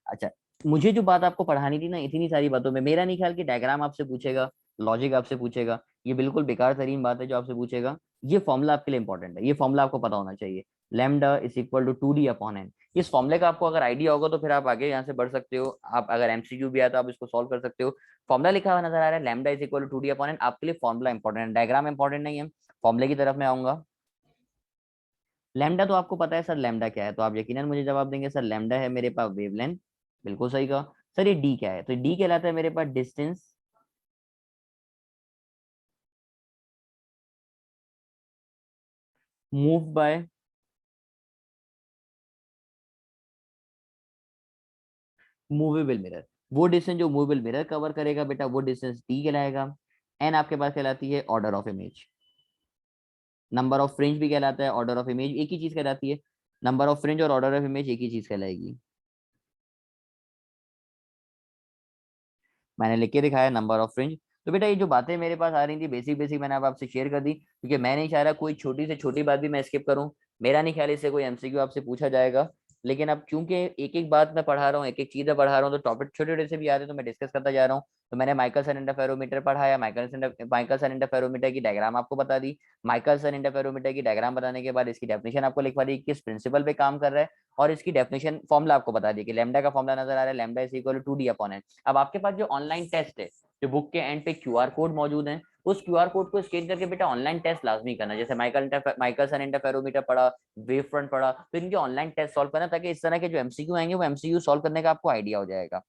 Speaker 1: अच्छा, मुझे जो बात आपको पढ़ानी थी ना, इतनी सारी बातों में मेरा नहीं ख्याल कि डायग्राम आपसे पूछेगा, लॉजिक आपसे पूछेगा। ये बिल्कुल बेकार तरीन बात है जो आपसे पूछेगा। ये फॉर्मूला आपके लिए इंपॉर्टेंट है, ये फॉर्मूला आपको पता होना चाहिए। Lambda is equal to 2D/n। इस फॉर्मूले का आपको अगर आइडिया होगा तो फिर आप आगे यहाँ से बढ़ सकते हो। आप अगर एमसीक्यू भी आया तो आप इसको सॉल्व कर सकते हो। फॉर्मूला लिखा हुआ नजर आ रहा है, lambda is equal to 2D/n। आपके लिए फॉर्मूला इंपॉर्टेंट है, डायग्राम इंपॉर्टेंट नहीं है। फॉर्मूले की तरफ मैं आऊंगा। लैम्डा तो आपको पता है सर, लैम्डा क्या है, तो आप यकीनन मुझे जवाब देंगे सर लैम्डा है मेरे पास वेवलेंथ। बिल्कुल सही कहा। सर ये डी क्या है, तो डी कहलाता है मेरे पास distance move by movable mirror. वो डिस्टेंस जो मूवेबल मिरर कवर करेगा बेटा, वो डिस्टेंस डी कहलाएगा। एन आपके पास कहलाती है order of image. Number of fringe भी कहलाता है, ऑर्डर ऑफ इमेज एक ही चीज कहलाती है। नंबर ऑफ फ्रिंज और ऑर्डर ऑफ इमेज एक ही चीज कहलाएगी। मैंने लिख के दिखाया नंबर ऑफ फ्रिंज। तो बेटा ये जो बातें मेरे पास आ रही थी बेसिक बेसिक, मैंने अब आपसे शेयर कर दी, क्योंकि मैं नहीं चाह रहा कोई छोटी से छोटी बात भी मैं स्किप करूं। मेरा नहीं ख्याल इससे कोई एमसीक्यू आपसे पूछा जाएगा। लेकिन अब क्योंकि एक एक बात मैं पढ़ा रहा हूँ, एक एक चीजें पढ़ा रहा हूँ, तो टॉपिक छोटे छोटे से भी आ रहे हैं तो मैं डिस्कस करता जा रहा हूँ। तो मैंने माइकलसन इंटरफेरोमीटर पढ़ाया, माइकलसन इंटरफेरोमीटर की डायग्राम आपको बता दी। माइकलसन इंटरफेरोमीटर की डायग्राम बताने के बाद इसकी डेफिनेशन आपको लिखवा दी, किस प्रिंसिपल पे काम कर रहा है। और इसकी डेफिनेशन फॉर्मूला आपको बता दी कि लैम्डा का फॉर्मूला नजर आ रहा है, lambda is equal to 2D/n। अब आपके पास जो ऑनलाइन टेस्ट है, जो बुक के एंड पे क्यूआर कोड मौजूद है, उस क्यूआर कोड को स्कैन करके बेटा ऑनलाइन टेस्ट लाजमी करना। जैसे माइकलसन इंटरफेरोमीटर पढ़ा, वेव फ्रंट पढ़ा, तो इनके ऑनलाइन टेस्ट सॉल्व करना, ताकि इस तरह के जो एमसीक्यू आएंगे वो एमसीक्यू सॉल्व करने का आपको आइडिया हो जाएगा।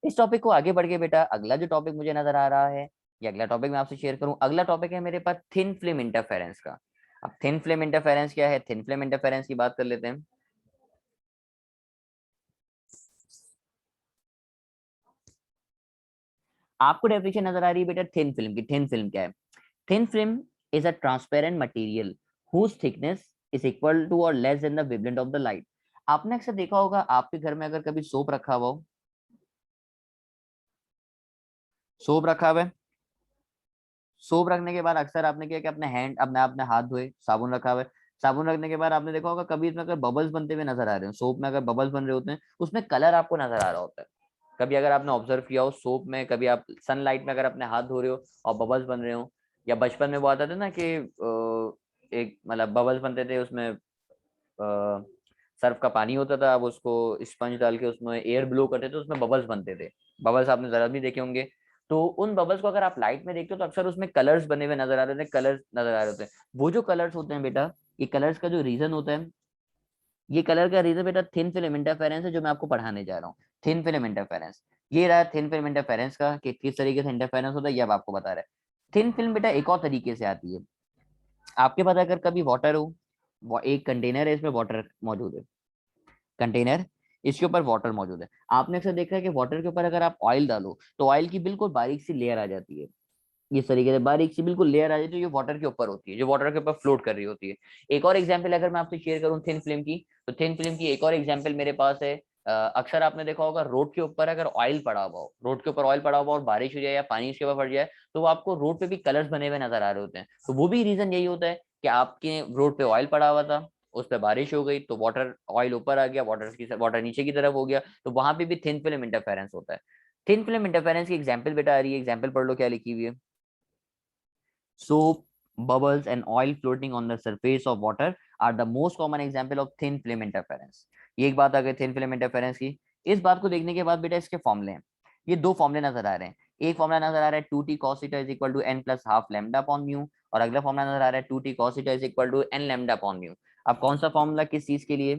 Speaker 1: इस टॉपिक को आगे बढ़ के बेटा अगला जो टॉपिक मुझे नजर आ रहा है, ये अगला टॉपिक मैं आपसे शेयर करूं। अगला टॉपिक है मेरे पास थिन फिल्म इंटरफेरेंस का। अब थिन फिल्म इंटरफेरेंस क्या है, थिन फिल्म इंटरफेरेंस की बात कर लेते हैं। आपको डेफिनेशन नजर आ रही है बेटा थिन फिल्म की। थिन फिल्म क्या है? Thin film is a transparent material whose thickness is equal to और less than the wavelength of the light. आपने अक्सर देखा होगा आपके घर में अगर कभी सोप रखा हुआ हो, सोप रखा हुआ है, सोप रखने के बाद अक्सर आपने किया कि अपने हैंड, अपने अपने हाथ धोए, साबुन रखा हुआ है। साबुन रखने के बाद आपने देखा होगा कभी इसमें अगर बबल्स बनते हुए नजर आ रहे हो, सोप में अगर बबल्स बन रहे होते हैं, उसमें कलर आपको नजर आ रहा होता है। कभी अगर आपने ऑब्जर्व किया हो सोप में, कभी आप सनलाइट में अगर अपने हाथ धो रहे हो और बबल्स बन रहे हो, या बचपन में वो आता था ना कि एक मतलब बबल्स बनते थे उसमें, सर्फ का पानी होता था, अब उसको स्पंज डाल के उसमें एयर ब्लो करते थे, उसमें बबल्स बनते थे। बबल्स आपने जरा भी देखे होंगे। तो उन बबल्स को अगर आप लाइट में देखते हो तो अक्सर उसमें कलर्स बने हुए नजर आ रहे थे, कलर्स नजर आ रहे होते हैं। वो जो कलर्स होते हैं बेटा, ये कलर्स का जो रीजन होता है, ये कलर का रीजन बेटा थिन फिल्म इंटरफेरेंस है, जो मैं आपको पढ़ाने जा रहा हूँ। थिन फिल्म इंटरफेरेंस, ये रहा थिन फिल्म इंटरफेरेंस का कि किस तरीके से इंटरफेरेंस होता है, ये अब आपको बता रहा है। थिन फिल्म बेटा एक और तरीके से आती है। आपके पास अगर कभी वाटर हो, एक कंटेनर है, इसमें वाटर मौजूद है, कंटेनर, इसके ऊपर वाटर मौजूद है। आपने अक्सर देखा है कि वाटर के ऊपर अगर आप ऑयल डालो तो ऑयल की बिल्कुल बारीक सी लेयर आ जाती है। इस तरीके से बारीक सी बिल्कुल लेयर आ जाती है, जो वाटर के ऊपर होती है, जो वाटर के ऊपर फ्लोट कर रही होती है। एक और एग्जांपल अगर मैं आपसे शेयर करूं थिन फिल्म की, तो थिन फिल्म की एक और एग्जांपल मेरे पास है। अक्सर आपने देखा होगा रोड के ऊपर अगर ऑयल पड़ा हुआ हो, रोड के ऊपर ऑयल पड़ा हुआ और बारिश हो जाए या पानी उसके ऊपर पड़ जाए, तो वो आपको रोड पे भी कलर्स बने हुए नजर आ रहे होते हैं। तो वो भी रीजन यही होता है कि आपके रोड पे ऑयल पड़ा हुआ था, उस पर बारिश हो गई तो वाटर, ऑयल ऊपर आ गया, वाटर नीचे की तरफ हो गया, तो वहां पे भी थिन फिल्म इंटरफेरेंस होता है। थिन फिल्म इंटरफेरेंस की एग्जांपल बेटा आ रही है, एग्जांपल पढ़ लो क्या लिखी हुई है। Soap bubbles and oil floating on the surface of water are the most common example of thin film interference। ये एक बात आ गई thin film interference की। इस बात को देखने के बाद बेटा इसके फॉर्मूले हैं। ये दो फॉर्मूले नजर आ रहे हैं। एक फॉर्मूला नजर आ रहा है 2t cos theta is equal to n plus half lambda upon mu, और अगला फॉर्मूला नजर आ रहा है 2t cos theta is equal to n lambda upon mu। अब कौन सा फॉर्मूला किस चीज के लिए?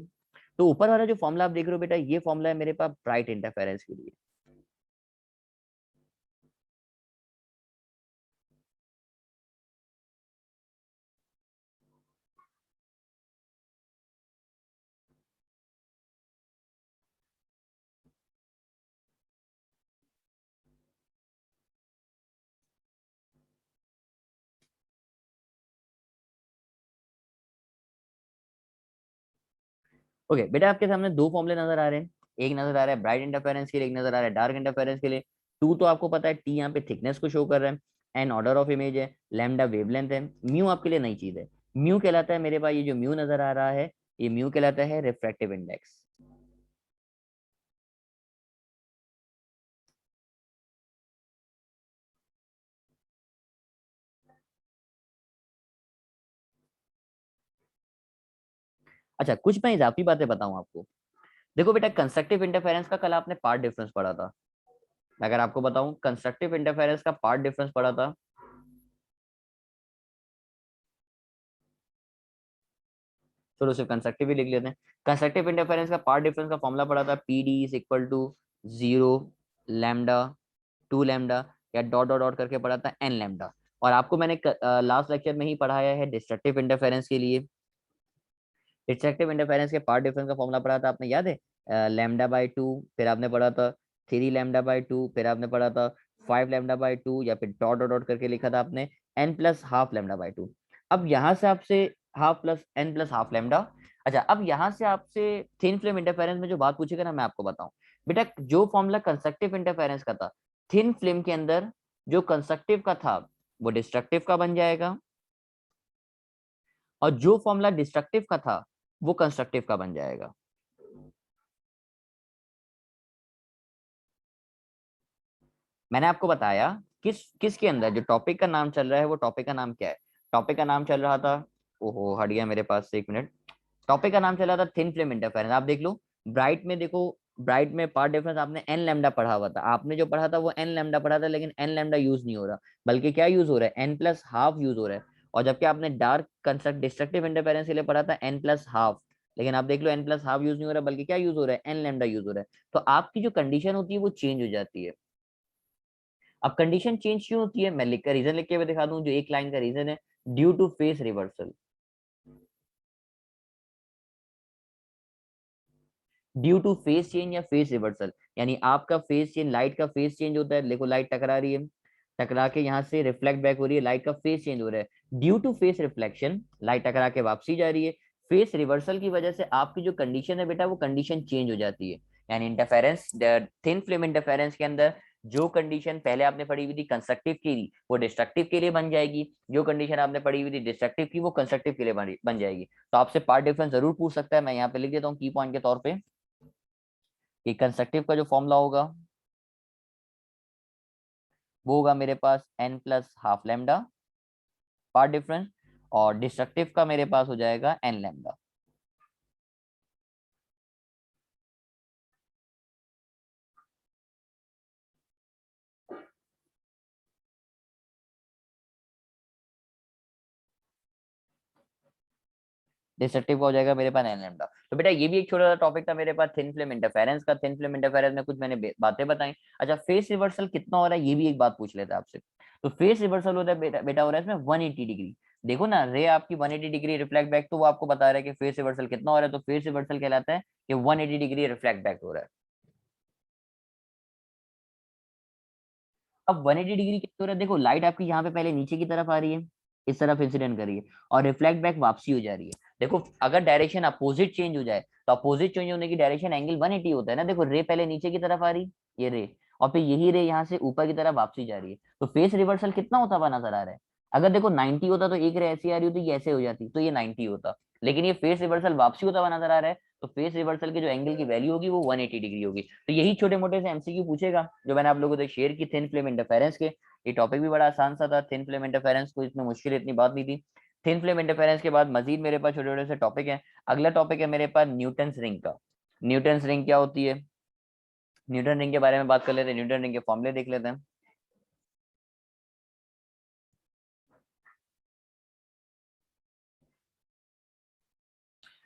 Speaker 1: तो ऊपर वाला जो फॉर्मूला आप देख रहे हो बेटा, ये फॉर्मूला है मेरे पास ब्राइट इंटरफेरेंस के लिए। ओके बेटा, आपके सामने दो फॉर्मूले नजर आ रहे हैं। एक नजर आ रहा है ब्राइट इंटरफेरेंस के लिए, एक नजर आ रहा है डार्क इंटरफेरेंस के लिए। टू तो आपको पता है, टी यहाँ पे थिकनेस को शो कर रहा है, एन ऑर्डर ऑफ इमेज है, लैम्डा वेवलेंथ है, म्यू आपके लिए नई चीज है। म्यू कहलाता है मेरे पास, ये जो म्यू नजर आ रहा है, ये म्यू कहलाता है रिफ्रैक्टिव इंडेक्स। अच्छा, कुछ मैं इजाफी बातें बताऊं आपको। देखो बेटा, कंस्ट्रक्टिव इंटरफेरेंस का कल आपने पार्ट डिफरेंस पढ़ा था। मैं अगर आपको बताऊं कंस्ट्रक्टिव इंटरफेरेंस का पार्ट डिफरेंस पढ़ा था, चलो सिर्फ कंस्ट्रक्टिव ही लिख लेते हैं। कंस्ट्रक्टिव इंटरफेरेंस का पार्ट डिफरेंस का फॉर्मूला पढ़ा था, P D is equal to 0 lambda 2 lambda, या डॉट डॉट डॉट करके पढ़ा था एन लैम्डा। और आपको मैंने लास्ट लेक्चर में ही पढ़ाया है डिस्ट्रक्टिव इंटरफेरेंस के लिए। डिस्ट्रक्टिव इंटरफेरेंस के पार्ट डिफरेंस का फॉर्मूला पढ़ा था आपने, याद है? लैम्डा बाई टू, फिर आपने पढ़ा था 3 लैम्डा बाई टू, फिर आपने पढ़ा था 5 लैम्डा बाई टू, या फिर डॉट डॉट डॉट करके लिखा था आपने N plus half lambda by two. अब यहाँ से आपसे half plus N plus half lambda. अच्छा, अब यहाँ से आपसे थिन फिल्म इंटरफेरेंस में जो बात पूछेगा ना, मैं आपको बताऊं बेटा, जो फॉर्मूला कंस्ट्रक्टिव इंटरफेरेंस का था, थिन फिल्म के अंदर जो कंस्ट्रक्टिव का था वो डिस्ट्रक्टिव का बन जाएगा, और जो फॉर्मूला डिस्ट्रक्टिव का था वो कंस्ट्रक्टिव का बन जाएगा। मैंने आपको बताया किसके अंदर जो टॉपिक का नाम चल रहा है, वो टॉपिक का नाम क्या है? टॉपिक का नाम चल रहा था, ओहो हट गया मेरे पास से, एक मिनट। टॉपिक का नाम चल रहा था थिन फिल्म इंटरफेरेंस। आप देख लो ब्राइट में, देखो ब्राइट में पार्ट डिफरेंस आपने एन लैम्डा पढ़ा हुआ था, आपने जो पढ़ा था वो एन लैम्डा पढ़ा था, लेकिन एन लैम्डा यूज नहीं हो रहा, बल्कि क्या यूज हो रहा है, एन प्लस हाफ यूज हो रहा है। और जबकि आपने डार्क कंस्ट्रक्ट डिस्ट्रक्टिव इंटरफेरेंस के लिए पढ़ा था एन प्लस हाफ, लेकिन आप देख लो एन प्लस हाफ यूज नहीं हो रहा, बल्कि क्या यूज हो रहा है, एन लैम्डा यूज हो रहा है। तो आपकी जो कंडीशन होती है वो चेंज हो जाती है। अब कंडीशन चेंज क्यों होती है, मैं लिख कर रीजन लिख के भी दिखा दूं, जो एक लाइन का रीजन है, due to phase reversal. Due to phase change या फेस रिवर्सल, यानी आपका फेस चेंज, लाइट का फेस चेंज होता है। देखो लाइट टकरा रही है, टकरा के यहाँ से रिफ्लेक्ट बैक हो रही है, लाइट का फेस चेंज हो रहा है। Due to phase reflection, light टकरा के वापसी जा रही है। फेस रिवर्सल की वजह से आपकी जो कंडीशन है बेटा, वो कंडीशन चेंज हो जाती है। यानी इंटरफेरेंस, थिन फिल्म इंटरफेरेंस के अंदर जो कंडीशन पहले आपने पढ़ी हुई थी कंस्ट्रक्टिव की, वो डिस्ट्रक्टिव के लिए बन जाएगी। जो कंडीशन आपने पढ़ी हुई थी डिस्ट्रक्टिव की, वो कंस्ट्रक्टिव के लिए बन जाएगी। तो आपसे पार्ट डिफरेंस जरूर पूछ सकता है। मैं यहाँ पे लिख देता हूँ की पॉइंट के तौर पे कि कंस्ट्रक्टिव का जो फॉर्मूला होगा वो होगा मेरे पास n plus half lambda path difference, और डिस्ट्रक्टिव का मेरे पास हो जाएगा एन लैम्डा। डिस्ट्रक्टिव का हो जाएगा मेरे पास एन लैम्डा। तो बेटा ये भी एक छोटा सा टॉपिक था मेरे पास थिन फिल्म इंटरफेरेंस का। थिन फिल्म इंटरफेरेंस में कुछ मैंने बातें बताई। अच्छा, फेस रिवर्सल कितना हो रहा है, ये भी एक बात पूछ लेते हैं आपसे। तो फेस रिवर्सल होता है बेटा हो रहा है इसमें 180 डिग्री। देखो ना, रे आपकी 180 डिग्री रिफ्लेक्ट बैक, तो वो आपको बता रहा है कि फेस रिवर्सल कितना हो रहा है। तो फेस रिवर्सल कहलाता है कि 180 डिग्री रिफ्लेक्ट बैक हो रहा है। अब 180 डिग्री क्या हो रहा है, देखो लाइट आपकी यहाँ पे पहले नीचे की तरफ आ रही है, इस तरफ इंसिडेंट कर रही है, और रिफ्लेक्ट बैक वापसी हो जा रही है। देखो अगर डायरेक्शन अपोजिट चेंज हो जाए, तो अपोजिट चेंज होने की डायरेक्शन एंगल 180 होता है ना। देखो रे पहले नीचे की तरफ आ रही, ये रे, और फिर यही रे यहाँ से ऊपर की तरफ वापसी जा रही है। तो फेस रिवर्सल कितना होता हुआ नजर आ रहा है? अगर देखो 90 होता तो एक रे ऐसी आ रही होती, ये ऐसे हो जाती, तो ये 90 होता। लेकिन ये फेस रिवर्सल वापसी होता हुआ नजर आ रहा है, तो फेस रिवर्सल की जो एंगल की वैल्यू होगी वो 180 डिग्री होगी। तो यही छोटे मोटे से एमसीक्यू पूछेगा जो मैंने आप लोगों से शेयर की थिन फिल्म इंटरफेरेंस के। ये टॉपिक भी बड़ा आसान सा था, थिन फिल्म इंटरफेरेंस, को इसमें मुश्किल इतनी बात नहीं थी। थिन फिल्म इंटरफेरेंस के बाद मजीद मेरे पास छोटे छोटे से टॉपिक है। अगला टॉपिक है मेरे पास न्यूटन्स रिंग का। न्यूटन्स रिंग क्या होती है, न्यूटन रिंग के बारे में बात कर लेते हैं, न्यूटन रिंग के फॉर्मूले देख लेते हैं।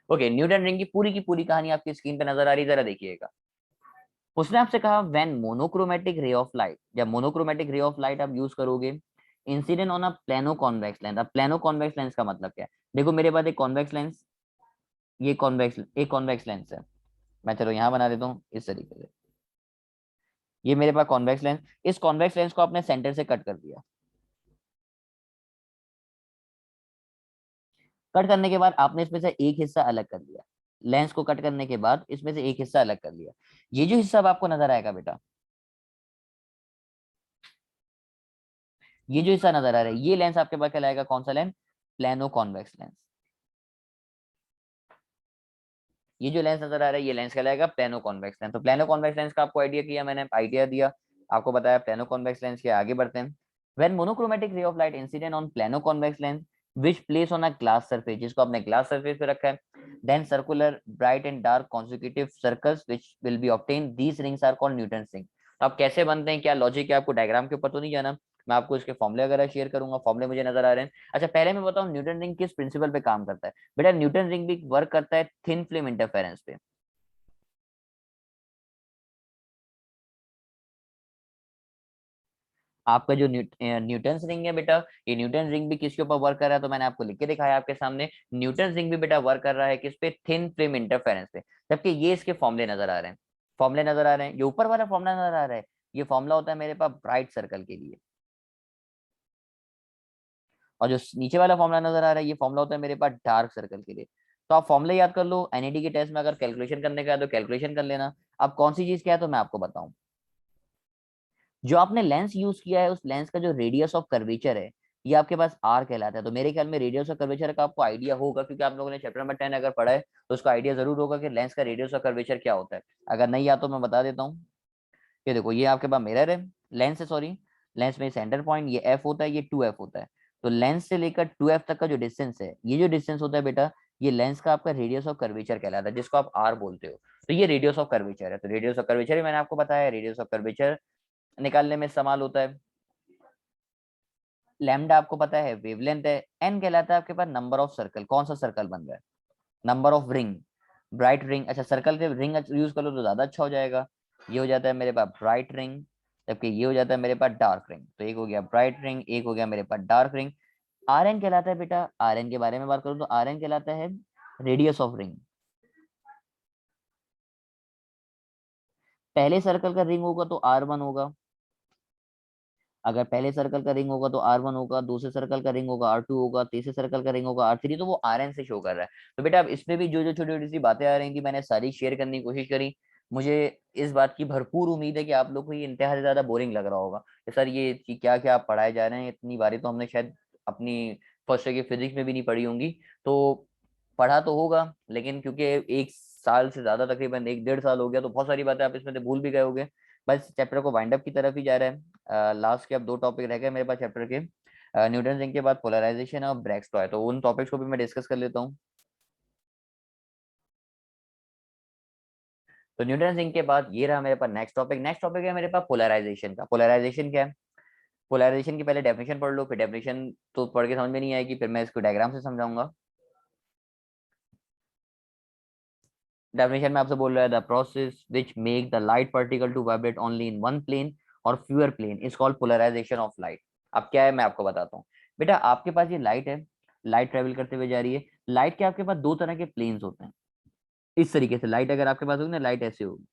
Speaker 1: ओके, न्यूटन रिंग की पूरी कहानी आपकी स्क्रीन पे नजर आ रही है, जरा देखिएगा। उसने आपसे कहा when monochromatic ray of light, जब मोनोक्रोमेटिक रे ऑफ लाइट आप यूज करोगे incident on a plano convex lens. अब प्लेनो कॉन्वेक्स लेंस का मतलब क्या है, देखो मेरे पास एक कॉन्वेक्स लेंस, ये कॉन्वेक्स एक कॉन्वेक्स लेंस है, मैं चलो यहाँ बना देता हूँ इस तरीके से। ये मेरे पास कॉन्वेक्स लेंस, इस कॉन्वेक्स लेंस को आपने सेंटर से कट कर दिया। कट करने के बाद आपने इसमें से एक हिस्सा अलग कर लिया, लेंस को कट करने के बाद इसमें से एक हिस्सा अलग कर लिया। ये जो हिस्सा अब आपको नजर आएगा बेटा, ये जो हिस्सा नजर आ रहा है, ये लेंस आपके पास कहलाएगा कौन सा लेंस, प्लेनो कॉन्वेक्स लेंस। ये जो लेंस नजर आ रहा है ये लेंस कहलाएगा प्लेनो कॉन्वेक्स लेंस। तो प्लेनो कॉन्वेक्स लेंस का आपको आइडिया किया, मैंने आइडिया दिया, आपको बताया प्लेनो कॉन्वेक्स लेंस के। आगे बढ़ते हैं। When monochromatic ray of light incident on plano convex lens which place on a glass surface, जिसको आपने ग्लास सरफेस पे रखा है, then circular bright and dark consecutive circles which will be obtain, these rings are called Newton ring. तो अब कैसे बनते हैं, क्या लॉजिक है, आपको डायग्राम के ऊपर तो नहीं जाना, मैं आपको इसके फॉर्मुले वगैरह शेयर करूंगा, फॉर्मुले मुझे नजर आ रहे हैं। अच्छा पहले मैं बताऊं न्यूटन रिंग किस प्रिंसिपल पे काम करता है। बेटा न्यूटन रिंग भी वर्क करता है थिन फिल्म इंटरफेरेंस पे। आपका जो न्यूटन रिंग है बेटा, ये न्यूटन रिंग भी किसके ऊपर वर्क कर रहा है, तो मैंने आपको लिख के दिखाया आपके सामने, न्यूटन रिंग भी बेटा वर्क कर रहा है किस पे, थिन फिल्म इंटरफेरेंस पे। जबकि ये इसके फॉर्मुले नजर आ रहे हैं, फॉर्मुले नजर आ रहे हैं, ये ऊपर वाला फॉर्मुला नजर आ रहा है, ये फॉर्मुला होता है मेरे पास ब्राइट सर्कल के लिए, और जो नीचे वाला फॉर्मुला नजर आ रहा है ये फॉर्मुला होता है मेरे पास डार्क सर्कल के लिए। तो आप फॉर्मुले याद कर लो, एनईटी के टेस्ट में अगर कैलकुलेशन करने का है तो कैलकुलेशन कर लेना। अब कौन सी चीज क्या है तो मैं आपको बताऊं, जो आपने लेंस यूज किया है उस लेंस का जो रेडियस ऑफ कर्वेचर है ये आपके पास आर कहलाता है। तो मेरे ख्याल में रेडियस ऑफ कर्वेचर का आपको आइडिया होगा, क्योंकि आप लोगों ने चैप्टर नंबर 10 अगर पढ़ा है तो उसका आइडिया जरूर होगा कि लेंस का रेडियस ऑफ कर्वेचर क्या होता है। अगर नहीं आता तो मैं बता देता हूँ। ये देखो ये आपके पास मिरर है, लेंस है सॉरी, लेंस में सेंटर पॉइंट ये एफ होता है, ये 2f होता है। तो लेंस से लेकर 2f तक का जो डिस्टेंस है, ये जो डिस्टेंस होता है बेटा, ये लेंस का आपका रेडियस ऑफ कर्वेचर कहलाता है, जिसको आप आर बोलते हो। तो ये रेडियस ऑफ कर्वेचर है। तो रेडियस ऑफ कर्वेचर ही मैंने आपको बताया, रेडियस ऑफ कर्वेचर निकालने में इस्तेमाल होता है। लैम्डा आपको पता है वेवलेंथ है, एन कहलाता है आपके पास नंबर ऑफ सर्कल, कौन सा सर्कल बन रहा है, number of ring, bright ring. अच्छा सर्कल के रिंग यूज कर लो तो ज्यादा अच्छा हो जाएगा। ये हो जाता है मेरे पास ब्राइट रिंग, जबकि ये हो जाता है मेरे पास डार्क रिंग। तो एक हो गया ब्राइट रिंग, एक हो गया मेरे पास डार्क रिंग। आर एन कहलाता है बेटा, आर एन के बारे में बात करूँ तो आर एन कहलाता है रेडियस ऑफ रिंग। पहले सर्कल का रिंग होगा तो आर वन होगा, अगर पहले सर्कल का रिंग होगा तो आर वन होगा, दूसरे सर्कल का रिंग होगा आर टू होगा, तीसरे सर्कल का रिंग होगा आर थ्री, तो वो आर एन से शो कर रहा है। तो बेटा अब इसमें भी जो जो छोटी छोटी सी बातें आ रही थी मैंने सारी शेयर करने की कोशिश करी। मुझे इस बात की भरपूर उम्मीद है कि आप लोग को ये इंतहा से ज्यादा बोरिंग लग रहा होगा कि सर ये क्या क्या पढ़ाए जा रहे हैं, इतनी बारी तो हमने शायद अपनी फर्स्ट ईयर की फिजिक्स में भी नहीं पढ़ी होंगी। तो पढ़ा तो होगा लेकिन क्योंकि एक साल से ज्यादा तकरीबन 1 डेढ़ साल हो गया तो बहुत सारी बातें आप इसमें से भूल भी गए होंगे। बस चैप्टर को वाइंड अप की तरफ ही जा रहा है। लास्ट के अब 2 टॉपिक रह गए मेरे पास चैप्टर के, न्यूटन रिंग के बाद पोलराइजेशन और ब्रैग्स लॉ है, तो उन टॉपिक्स को भी मैं डिस्कस कर लेता हूँ। तो न्यूटन रिंग के बाद ये रहा मेरे पास नेक्स्ट टॉपिक, नेक्स्ट टॉपिक है मेरे पास पोलराइजेशन का। पोलराइजेशन क्या है, पोलराइजेशन की पहले डेफिनेशन पढ़ लो, फिर डेफिनेशन तो पढ़ के समझ में नहीं आएगी, फिर मैं इसको डायग्राम से समझाऊंगा। डेफिनेशन में आपसे बोल रहा है the process which make the light particle to vibrate only in one plane और fewer plane is called polarisation of light. अब क्या है मैं आपको बताता हूँ। बेटा आपके पास ये लाइट है, लाइट ट्रेवल करते हुए जा रही है, लाइट के आपके पास 2 तरह के प्लेन्स होते हैं। इस तरीके से लाइट अगर आपके पास होगी ना, लाइट ऐसे होगी,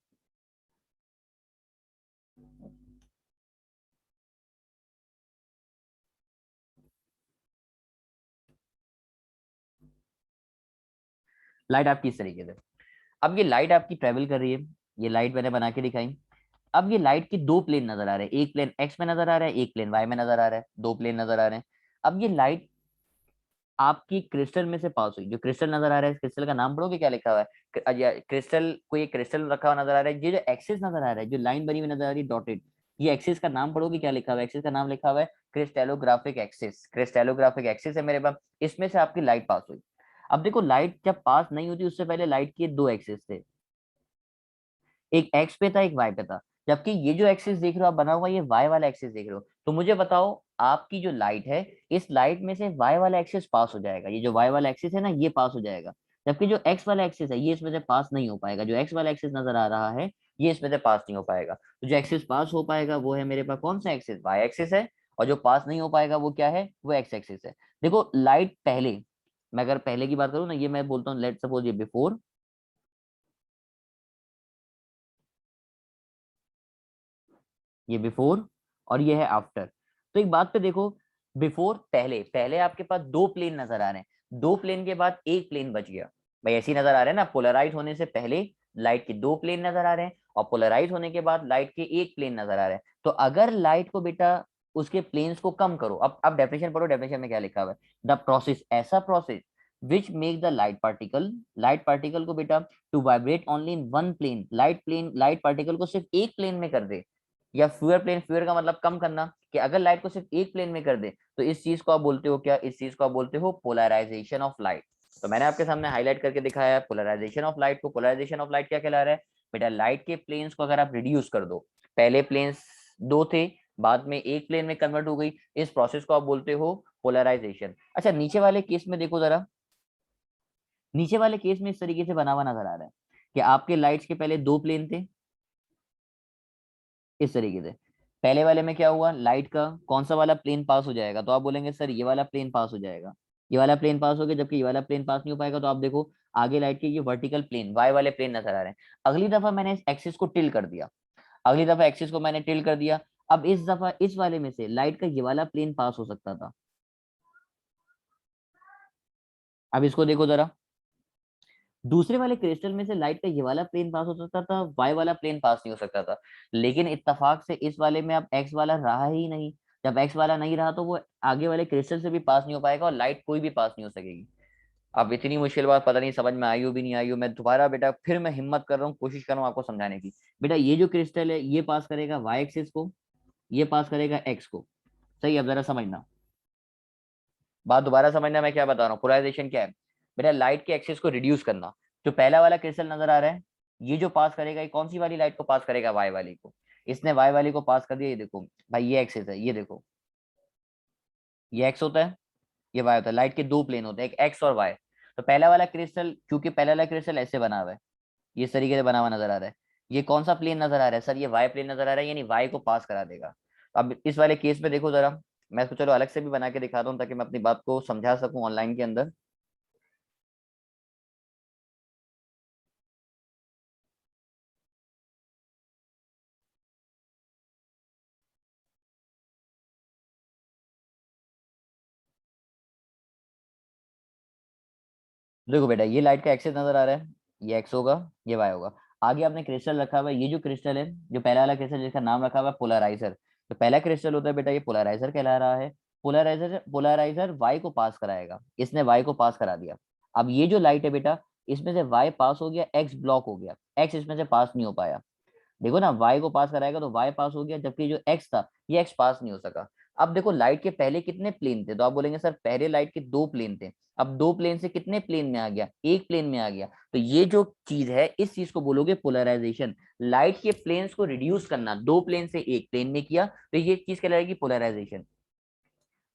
Speaker 1: लाइट आपकी इस तरीके से। अब ये लाइट आपकी ट्रेवल कर रही है, ये लाइट मैंने बना के दिखाई। अब ये लाइट के 2 प्लेन नजर आ रहे हैं, एक प्लेन एक्स में नजर आ रहा है, एक प्लेन वाई में नजर आ रहा है, 2 प्लेन नजर आ रहे हैं। अब ये लाइट आपकी क्रिस्टल में से पास हुई, जो क्रिस्टल नजर आ रहा है इस क्रिस्टल का नाम पढ़ोगे क्या लिखा हुआ है, क्रिस्टल, कोई एक क्रिस्टल रखा हुआ नजर आ रहा है, ये जो एक्सिस नजर आ रहा है, जो लाइन बनी हुई नजर आ रही है डॉटेड, ये एक्सिस का नाम पढ़ोगे, क्या लिखा हुआ है, एक्सिस का नाम लिखा हुआ है क्रिस्टेलोग्राफिक एक्सिस। क्रिस्टेलोग्राफिक एक्सिस है मेरे पास, इसमें से आपकी लाइट पास हुई। अब देखो लाइट जब पास नहीं होती उससे पहले लाइट के दो एक्सिस थे, एक एक्स पे था एक वाई पे था, जबकि ये जो एक्सिस देख रहे हो आप बना हुआ ये वाई वाला एक्सिस देख रहे हो। तो मुझे बताओ आपकी जो लाइट है, इस लाइट में से वाई वाला एक्सिस पास हो जाएगा, ये जो वाई वाला एक्सिस है ना ये पास हो जाएगा, जबकि जो एक्स वाला एक्सिस है ये इसमें से पास नहीं हो पाएगा। जो एक्स वाला एक्सिस नजर आ रहा है ये इसमें से पास नहीं हो पाएगा। तो जो एक्सिस पास हो पाएगा वो है मेरे पास कौन सा एक्सिस, वाई एक्सिस है, और जो पास नहीं हो पाएगा वो क्या है, वो एक्स एक्सिस है। देखो लाइट पहले, मैं अगर पहले की बात करूँ ना, ये मैं बोलता हूँ लेट सपोज ये बिफोर, ये बिफोर और ये है आफ्टर। तो एक बात पे देखो, बिफोर पहले पहले आपके पास दो प्लेन नजर आ रहे हैं, दो प्लेन के बाद एक प्लेन बच गया। भाई ऐसे ही नजर आ रहे हैं ना, पोलराइज होने से पहले लाइट के दो प्लेन नजर आ रहे हैं, और पोलराइज होने के बाद लाइट के एक प्लेन नजर आ रहे हैं। तो अगर लाइट को बेटा उसके प्लेन्स को कम करो, अब डेफिनेशन पढ़ो, डेफिनेशन में क्या लिखा हुआ है, द प्रोसेस, ऐसा process which make the light particle को बेटा to vibrate only in one plane, light particle को सिर्फ एक प्लेन में कर दे, या फ्यूअर प्लेन, फ्यूअर का मतलब कम करना, कि अगर लाइट को सिर्फ एक प्लेन में कर दे तो इस चीज को आप बोलते हो क्या, इस चीज को आप बोलते हो पोलराइजेशन ऑफ लाइट। तो मैंने आपके सामने हाईलाइट करके दिखाया है पोलराइजेशन ऑफ लाइट को। पोलराइजेशन ऑफ लाइट क्या कहला रहा है बेटा, लाइट के प्लेन्स को अगर आप रिड्यूस कर दो, पहले प्लेन्स दो थे बाद में एक प्लेन में कन्वर्ट हो गई, इस प्रोसेस को आप बोलते हो पोलराइजेशन। अच्छा नीचे वाले केस में देखो जरा, नीचे वाले केस में इस तरीके से बना हुआ नजर आ रहा है कि आपके लाइट्स के पहले दो प्लेन थे इस तरीके से, पहले वाले में क्या हुआ, लाइट का कौन सा वाला प्लेन पास हो जाएगा, तो आप बोलेंगे सर ये वाला प्लेन पास हो जाएगा, ये वाला प्लेन पास हो गया, जबकि ये वाला प्लेन पास नहीं हो पाएगा। तो आप देखो आगे लाइट के ये वर्टिकल प्लेन वाई वाले प्लेन नजर आ रहे हैं। अगली दफा मैंने इस एक्सिस को टिल कर दिया, अगली दफा एक्सिस को मैंने टिल कर दिया, अब इस दफा इस वाले में से लाइट का ये वाला प्लेन पास हो सकता था। अब इसको देखो जरा, दूसरे वाले क्रिस्टल में से लाइट का ये वाला प्लेन पास हो सकता था, वाई वाला प्लेन पास नहीं हो सकता था, लेकिन इत्तेफाक से इस वाले में अब एक्स वाला रहा ही नहीं। जब एक्स वाला नहीं रहा तो वो आगे वाले क्रिस्टल से भी पास नहीं हो पाएगा और लाइट कोई भी पास नहीं हो सकेगी। अब इतनी मुश्किल बात पता नहीं समझ में आई हो भी नहीं आई हो, मैं दोबारा बेटा फिर मैं हिम्मत कर रहा हूँ, कोशिश कर रहा हूँ आपको समझाने की। बेटा ये जो क्रिस्टल है ये पास करेगा वाई एक्सिस को, ये पास करेगा एक्स को। सही, अब जरा समझना, बात दोबारा समझना मैं क्या बता रहा हूँ। पोलराइजेशन क्या है बेटा, लाइट के एक्सिस को रिड्यूस करना। जो पहला वाला क्रिस्टल नजर आ रहा है ये जो पास करेगा, ये कौन सी वाली लाइट को पास करेगा, वाई वाली को। इसने वाई वाली को पास कर दिया, ये देखो भाई ये एक्सिस है, ये देखो ये एक्स होता है, ये वाई होता है, लाइट के दो प्लेन होते हैं एक एक्स और वाई। तो पहला वाला क्रिस्टल, क्योंकि पहला वाला क्रिस्टल ऐसे बना हुआ है, ये इस तरीके से बना हुआ नजर आ रहा है, ये कौन सा प्लेन नजर आ रहा है सर, ये वाई प्लेन नजर आ रहा है, यानी वाई को पास करा देगा। अब इस वाले केस में देखो जरा, मैं इसको चलो अलग से भी बना के दिखाता हूँ ताकि मैं अपनी बात को समझा सकूं ऑनलाइन के अंदर। देखो बेटा ये लाइट का एक्सिस नजर आ रहा है, ये एक्स होगा ये वाई होगा। आगे आपने क्रिस्टल रखा हुआ है, ये जो क्रिस्टल है जो पहला वाला क्रिस्टल जिसका नाम रखा हुआ है पोलराइजर, तो पहला क्रिस्टल होता है बेटा ये पोलराइजर कहला रहा है। पोलराइजर पोलराइजर वाई को पास कराएगा, इसने वाई को पास करा दिया। अब ये जो लाइट है बेटा इसमें से वाई पास हो गया, एक्स ब्लॉक हो गया, एक्स इसमें से पास नहीं हो पाया। देखो ना वाई को पास कराएगा तो वाई पास हो गया, जबकि जो एक्स था ये एक्स पास नहीं हो सका। अब देखो लाइट के पहले कितने प्लेन थे, तो आप बोलेंगे सर पहले लाइट के दो प्लेन थे, अब दो प्लेन से कितने प्लेन में आ गया, एक प्लेन में आ गया। तो ये जो चीज है इस चीज को बोलोगे पोलराइजेशन। लाइट के प्लेन्स को रिड्यूस करना, दो प्लेन से एक प्लेन में किया, तो ये चीज कहलाएगी पोलराइजेशन।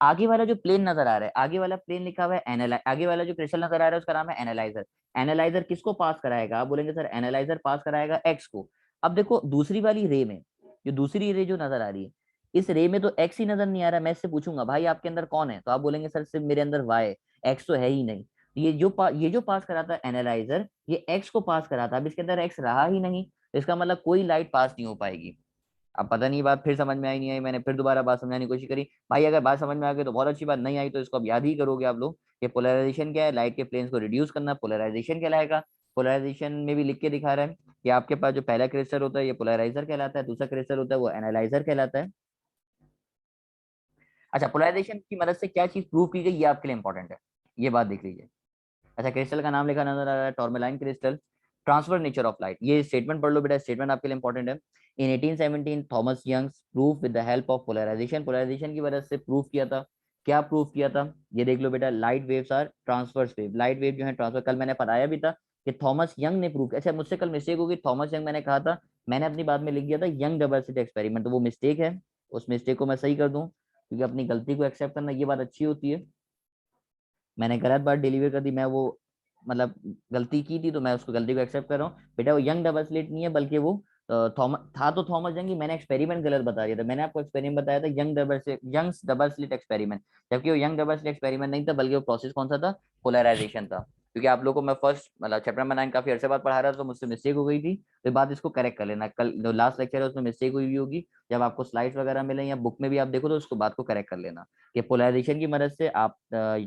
Speaker 1: आगे वाला जो प्लेन नजर आ रहा है, आगे वाला प्लेन लिखा हुआ है एनालाइज, आगे वाला जो क्रिस्टल नजर आ रहा है उसका नाम है एनालाइजर। एनालाइजर किसको पास कराएगा, आप बोलेंगे सर एनालाइजर पास कराएगा एक्स को। अब देखो दूसरी वाली रे में, जो दूसरी रे जो नजर आ रही है, इस रे में तो एक्स ही नजर नहीं आ रहा। मैं इससे पूछूंगा भाई आपके अंदर कौन है, तो आप बोलेंगे सर सिर्फ मेरे अंदर वाई, एक्स तो है ही नहीं। ये जो पास कराता है एनालाइजर, ये एक्स को पास कराता है, अब इसके अंदर एक्स रहा ही नहीं, तो इसका मतलब कोई लाइट पास नहीं हो पाएगी। अब पता नहीं बात फिर समझ में आई नहीं आई, मैंने फिर दोबारा बात समझाने की कोशिश करी। भाई अगर बात समझ में आ गई तो बहुत अच्छी बात, नहीं आई तो इसको अब याद ही करोगे आप लोग। ये पोलराइजेशन क्या है, लाइट के प्लेन्स को रिड्यूस करना पोलराइजेशन कहलाएगा। पोलराइजेशन में भी लिख के दिखा रहा है कि आपके पास जो पहला क्रिस्टल होता है ये पोलराइजर कहलाता है, दूसरा क्रिस्टल होता है वो एनालाइजर कहलाता है। अच्छा पोलराइजेशन की मदद से क्या चीज प्रूव की गई ये आपके लिए इंपॉर्टेंट है, ये बात देख लीजिए। अच्छा क्रिस्टल का नाम लिखा नजर आ रहा है tourmaline crystal. Transverse nature of light, ये स्टेटमेंट पढ़ लो बेटा, स्टेटमेंट आपके लिए इंपॉर्टेंट है। In 1817 Thomas Young's proof with the help of polarisation, polarisation की मदद से प्रूफ किया था। क्या प्रूफ किया था, ये देख लो बेटा, light waves are transverse wave, light wave जो है ट्रांसफर, कल मैंने पढ़ाया भी था कि थॉमस यंग ने प्रूव किया। अच्छा मुझसे कल मिस्टेक होगी, थॉमस यंग मैंने कहा था, मैंने अपनी बात में लिख दिया था यंग डबल स्लिट एक्सपेरिमेंट, तो वो मिस्टेक है, उस मिस्टेक को मैं सही कर दूं, क्योंकि अपनी गलती को एक्सेप्ट करना ये बात अच्छी होती है। मैंने गलत बात डिलीवर कर दी, मैं वो मतलब गलती की थी, तो मैं उसको गलती को एक्सेप्ट कर रहा हूँ बेटा। वो यंग डबल स्लिट नहीं है, बल्कि वो थॉमस था, तो थॉमस यंग ही, मैंने एक्सपेरिमेंट गलत बता दिया था, मैंने आपको एक्सपेरिमेंट बताया था यंग डबल स्लिट एक्सपेरिमेंट, जबकि वो यंग डबल स्लिट एक्सपेरिमेंट नहीं था, बल्कि वो प्रोसेस कौन सा था, पोलराइजेशन था। क्योंकि आप लोगों को मैं फर्स्ट मतलब चैप्टर नंबर 9 काफी अरसे बाद पढ़ा रहा था, तो मुझसे मिस्टेक हो गई थी, तो बात इसको करेक्ट कर लेना, कल जो लास्ट लेक्चर है उसमें मिस्टेक हुई होगी, जब आपको स्लाइड्स वगैरह मिले या बुक में भी आप देखो तो उसको बात को करेक्ट कर लेना, कि पोलराइजेशन की मदद से आप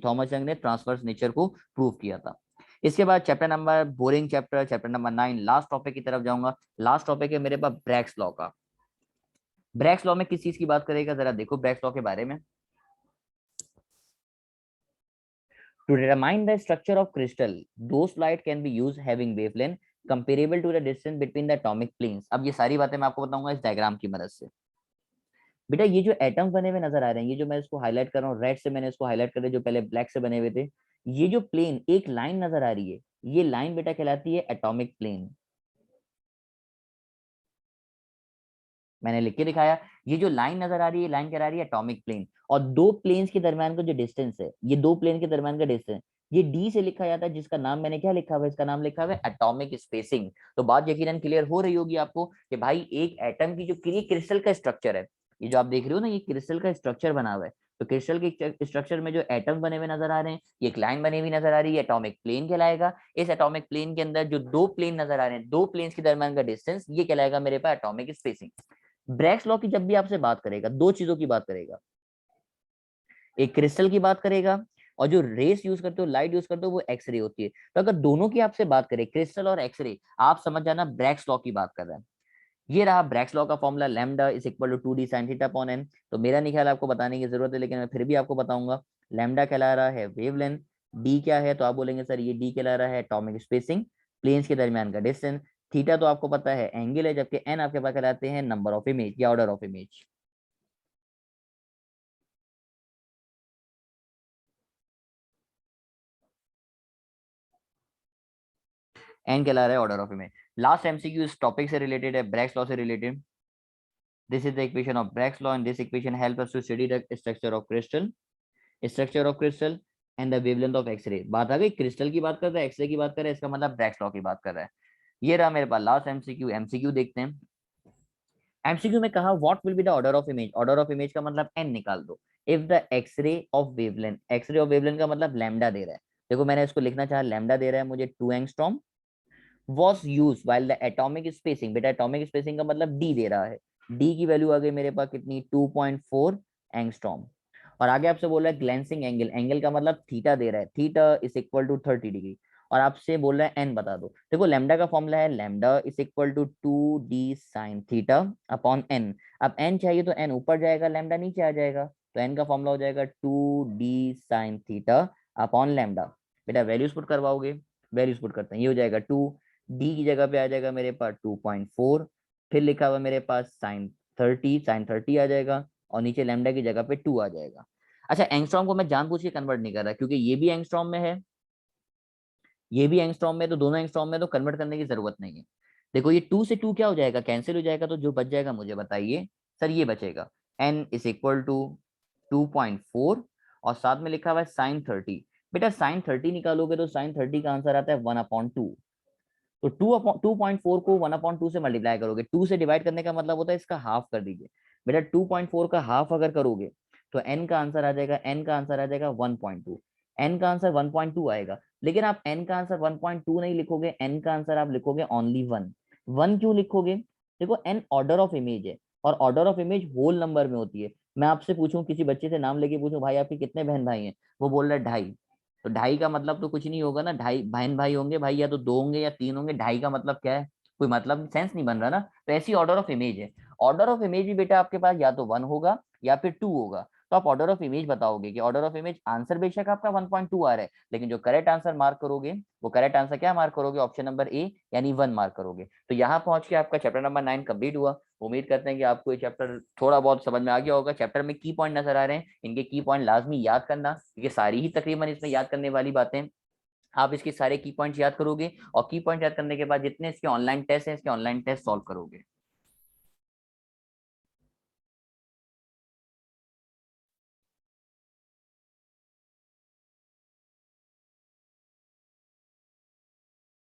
Speaker 1: थॉमस यंग ने ट्रांसवर्स नेचर को प्रूव किया था। इसके बाद chapter number boring chapter, chapter number 9, last topic की तरफ जाऊंगा। लास्ट टॉपिक है मेरे पास ब्रैक्स लॉ का। ब्रैक्स लॉ में किस चीज की बात करेगा, जरा देखो ब्रैक्स लॉ के बारे में। To determine the structure of crystal those light can be use having wavelength comparable to the distance between the atomic planes. अब ये सारी बातें मैं आपको बताऊंगा इस डायग्राम की मदद से। बेटा ये जो एटम्स बने हुए नजर आ रहे हैं, ये जो मैं इसको हाईलाइट कर रहा हूँ रेड से, मैंने इसको हाईलाइट कर दिया, जो पहले ब्लैक से बने हुए थे, ये जो प्लेन एक लाइन नजर आ रही है, ये लाइन बेटा कहलाती है एटॉमिक प्लेन। मैंने लिख के दिखाया, ये जो लाइन नजर आ रही है, लाइन कह रही है एटॉमिक प्लेन, और दो प्लेन्स के दरमियान का जो डिस्टेंस है, ये दो प्लेन के दरमियान का डिस्टेंस, ये डी से लिखा जाता है, जिसका नाम मैंने क्या लिखा हुआ है, इसका नाम लिखा हुआ है एटॉमिक स्पेसिंग। तो बात यकीनन क्लियर हो रही होगी आपको कि भाई एक एटम की जो क्रिस्टल का स्ट्रक्चर है, ये जो आप देख रहे हो ना, ये क्रिस्टल का स्ट्रक्चर बना हुआ है, तो क्रिस्टल के स्ट्रक्चर में जो एटम बने हुए नजर आ रहे हैं, ये एक लाइन बनी हुई नजर आ रही है, एटॉमिक प्लेन कहलाएगा। इस एटॉमिक प्लेन के अंदर जो दो प्लेन नजर आ रहे हैं, दो प्लेन्स के दरमियान का डिस्टेंस, ये कहलाएगा मेरे पास एटॉमिक स्पेसिंग। ब्रैक्स लॉ की जब भी आपसे बात करेगा, दो चीजों की बात करेगा, एक क्रिस्टल की बात करेगा, और जो रेस यूज करते हो, लाइट यूज करते हो, वो एक्सरे होती है। तो अगर दोनों की आपसे बात करें, क्रिस्टल और एक्सरे, आप समझ जाना ब्रैक्स लॉ की बात कर रहे हैं। ये रहा ब्रैक्स लॉ का formula, lambda is equal to 2d sin theta upon n। तो मेरा नहीं ख्याल आपको बताने की जरूरत है, लेकिन मैं फिर भी आपको बताऊंगा। लैम्डा कहला रहा है वेवलेंथ, डी क्या है, तो आप बोलेंगे सर ये डी कहला रहा है एटॉमिक स्पेसिंग, प्लेन्स के दरमियान का डिस्टेंस, थीटा तो आपको पता है एंगल है, जबकि एन आपके पास कहलाते हैं नंबर ऑफ इमेज या ऑर्डर ऑफ इमेज। एन कहला रहा है order of image. Last MCQ इस टॉपिक से रिलेटेड है, ब्रैक्स लॉ से related. This is the equation of Bragg's law and this equation help us to study the structure of crystal, structure of crystal and the wavelength of X-ray. बात आ गई, crystal की बात कर रहा है, एक्सरे की बात कर रहा है, इसका मतलब ब्रैक्स लॉ की बात कर रहा है। ये रहा मेरे पास लास्ट एमसीक्यू। एमसीक्यू देखते हैं। एमसीक्यू में कहा what will be the order of image, order of image का मतलब एन निकाल दो, if the X-ray of wavelength, X-ray of wavelength का मतलब लैम्डा दे रहा है, देखो मैंने इसको लिखना चाहा, लैम्डा दे रहा है मुझे 2 angstrom, was used while the atomic spacing, बेटा atomic spacing का मतलब d दे रहा है, d की वैल्यू आ गई मेरे पास कितनी, 2.4 एंगस्ट्रॉम। और आगे आपसे बोल रहा है ग्लैंसिंग एंगल, एंगल का मतलब थीटा दे रहा है, theta is equal to 30 degree, और आपसे बोल रहा है एन बता दो। देखो लैम्डा का फॉर्मूला है lambda is equal to 2d sin theta upon N. अब एन चाहिए तो एन ऊपर जाएगा, लैम्डा नीचे आ जाएगा, तो एन का फॉर्मूला हो जाएगा 2d sin theta upon lambda. बेटा वैल्यूज पुट करवाओगे, वैल्यूज पुट करते हैं, ये हो जाएगा 2, डी की जगह पे आ जाएगा मेरे पास 2.4, फिर लिखा हुआ मेरे पास साइन 30 आ जाएगा, और नीचे लैम्डा की जगह पे 2 आ जाएगा। अच्छा एंगस्ट्रॉम को मैं जानबूझ के कन्वर्ट नहीं कर रहा, क्योंकि ये भी एंगस्ट्रॉम में है, ये भी एंगस्ट्रॉम में, तो दोनों एंगस्ट्रॉम में, तो कन्वर्ट करने की जरूरत नहीं है। देखो ये 2 से 2 क्या हो जाएगा, कैंसिल हो जाएगा, तो जो बच जाएगा मुझे बताइए सर, ये बचेगा एन इज इक्वल टू 2.4, और साथ में लिखा हुआ है साइन 30। बेटा साइन 30 निकालोगे तो साइन 30 का आंसर आता है 1/2। तो 2.4 को 1/2 से मल्टीप्लाई करोगे, 2 से डिवाइड करने का मतलब होता है इसका हाफ कर दीजिए। बेटा 2.4 का हाफ अगर करोगे तो n का आंसर आ जाएगा, n का आंसर आ जाएगा 1.2, n का आंसर 1.2 आएगा। लेकिन आप n का आंसर 1.2 नहीं लिखोगे, n का आंसर आप लिखोगे ओनली 1। 1 क्यों लिखोगे, देखो n ऑर्डर ऑफ इमेज है, और order of image whole number में होती है। मैं आपसे पूछूं, किसी बच्चे से नाम लेके पूछूं भाई आपके कितने बहन भाई हैं, वो बोल रहा है 2.5, तो 2.5 का मतलब तो कुछ नहीं होगा ना, 2.5 बहन भाई होंगे भाई, या तो 2 होंगे या 3 होंगे, 2.5 का मतलब क्या है, कोई मतलब सेंस नहीं बन रहा ना। तो ऐसी ऑर्डर ऑफ इमेज है, ऑर्डर ऑफ इमेज भी बेटा आपके पास या तो 1 होगा या फिर 2 होगा। तो आप ऑर्डर ऑफ इमेज बताओगे कि ऑर्डर ऑफ इमेज आंसर बेशक आपका 1.2 आ रहा है, लेकिन जो करेक्ट आंसर मार्क करोगे वो करेक्ट आंसर क्या मार्क करोगे, ऑप्शन नंबर ए यानी 1 मार्क करोगे। तो यहाँ पहुंच के आपका चैप्टर नंबर 9 कंप्लीट हुआ। उम्मीद करते हैं कि आपको ये चैप्टर थोड़ा बहुत समझ में आ गया होगा। चैप्टर में की पॉइंट नजर आ रहे हैं, इनके की पॉइंट लाजमी याद करना, क्योंकि सारी ही तकरीबन इसमें याद करने वाली बातें। आप इसके सारे की पॉइंट्स याद करोगे और की पॉइंट याद करने के बाद जितने इसके ऑनलाइन टेस्ट हैं इसके ऑनलाइन टेस्ट सॉल्व करोगे।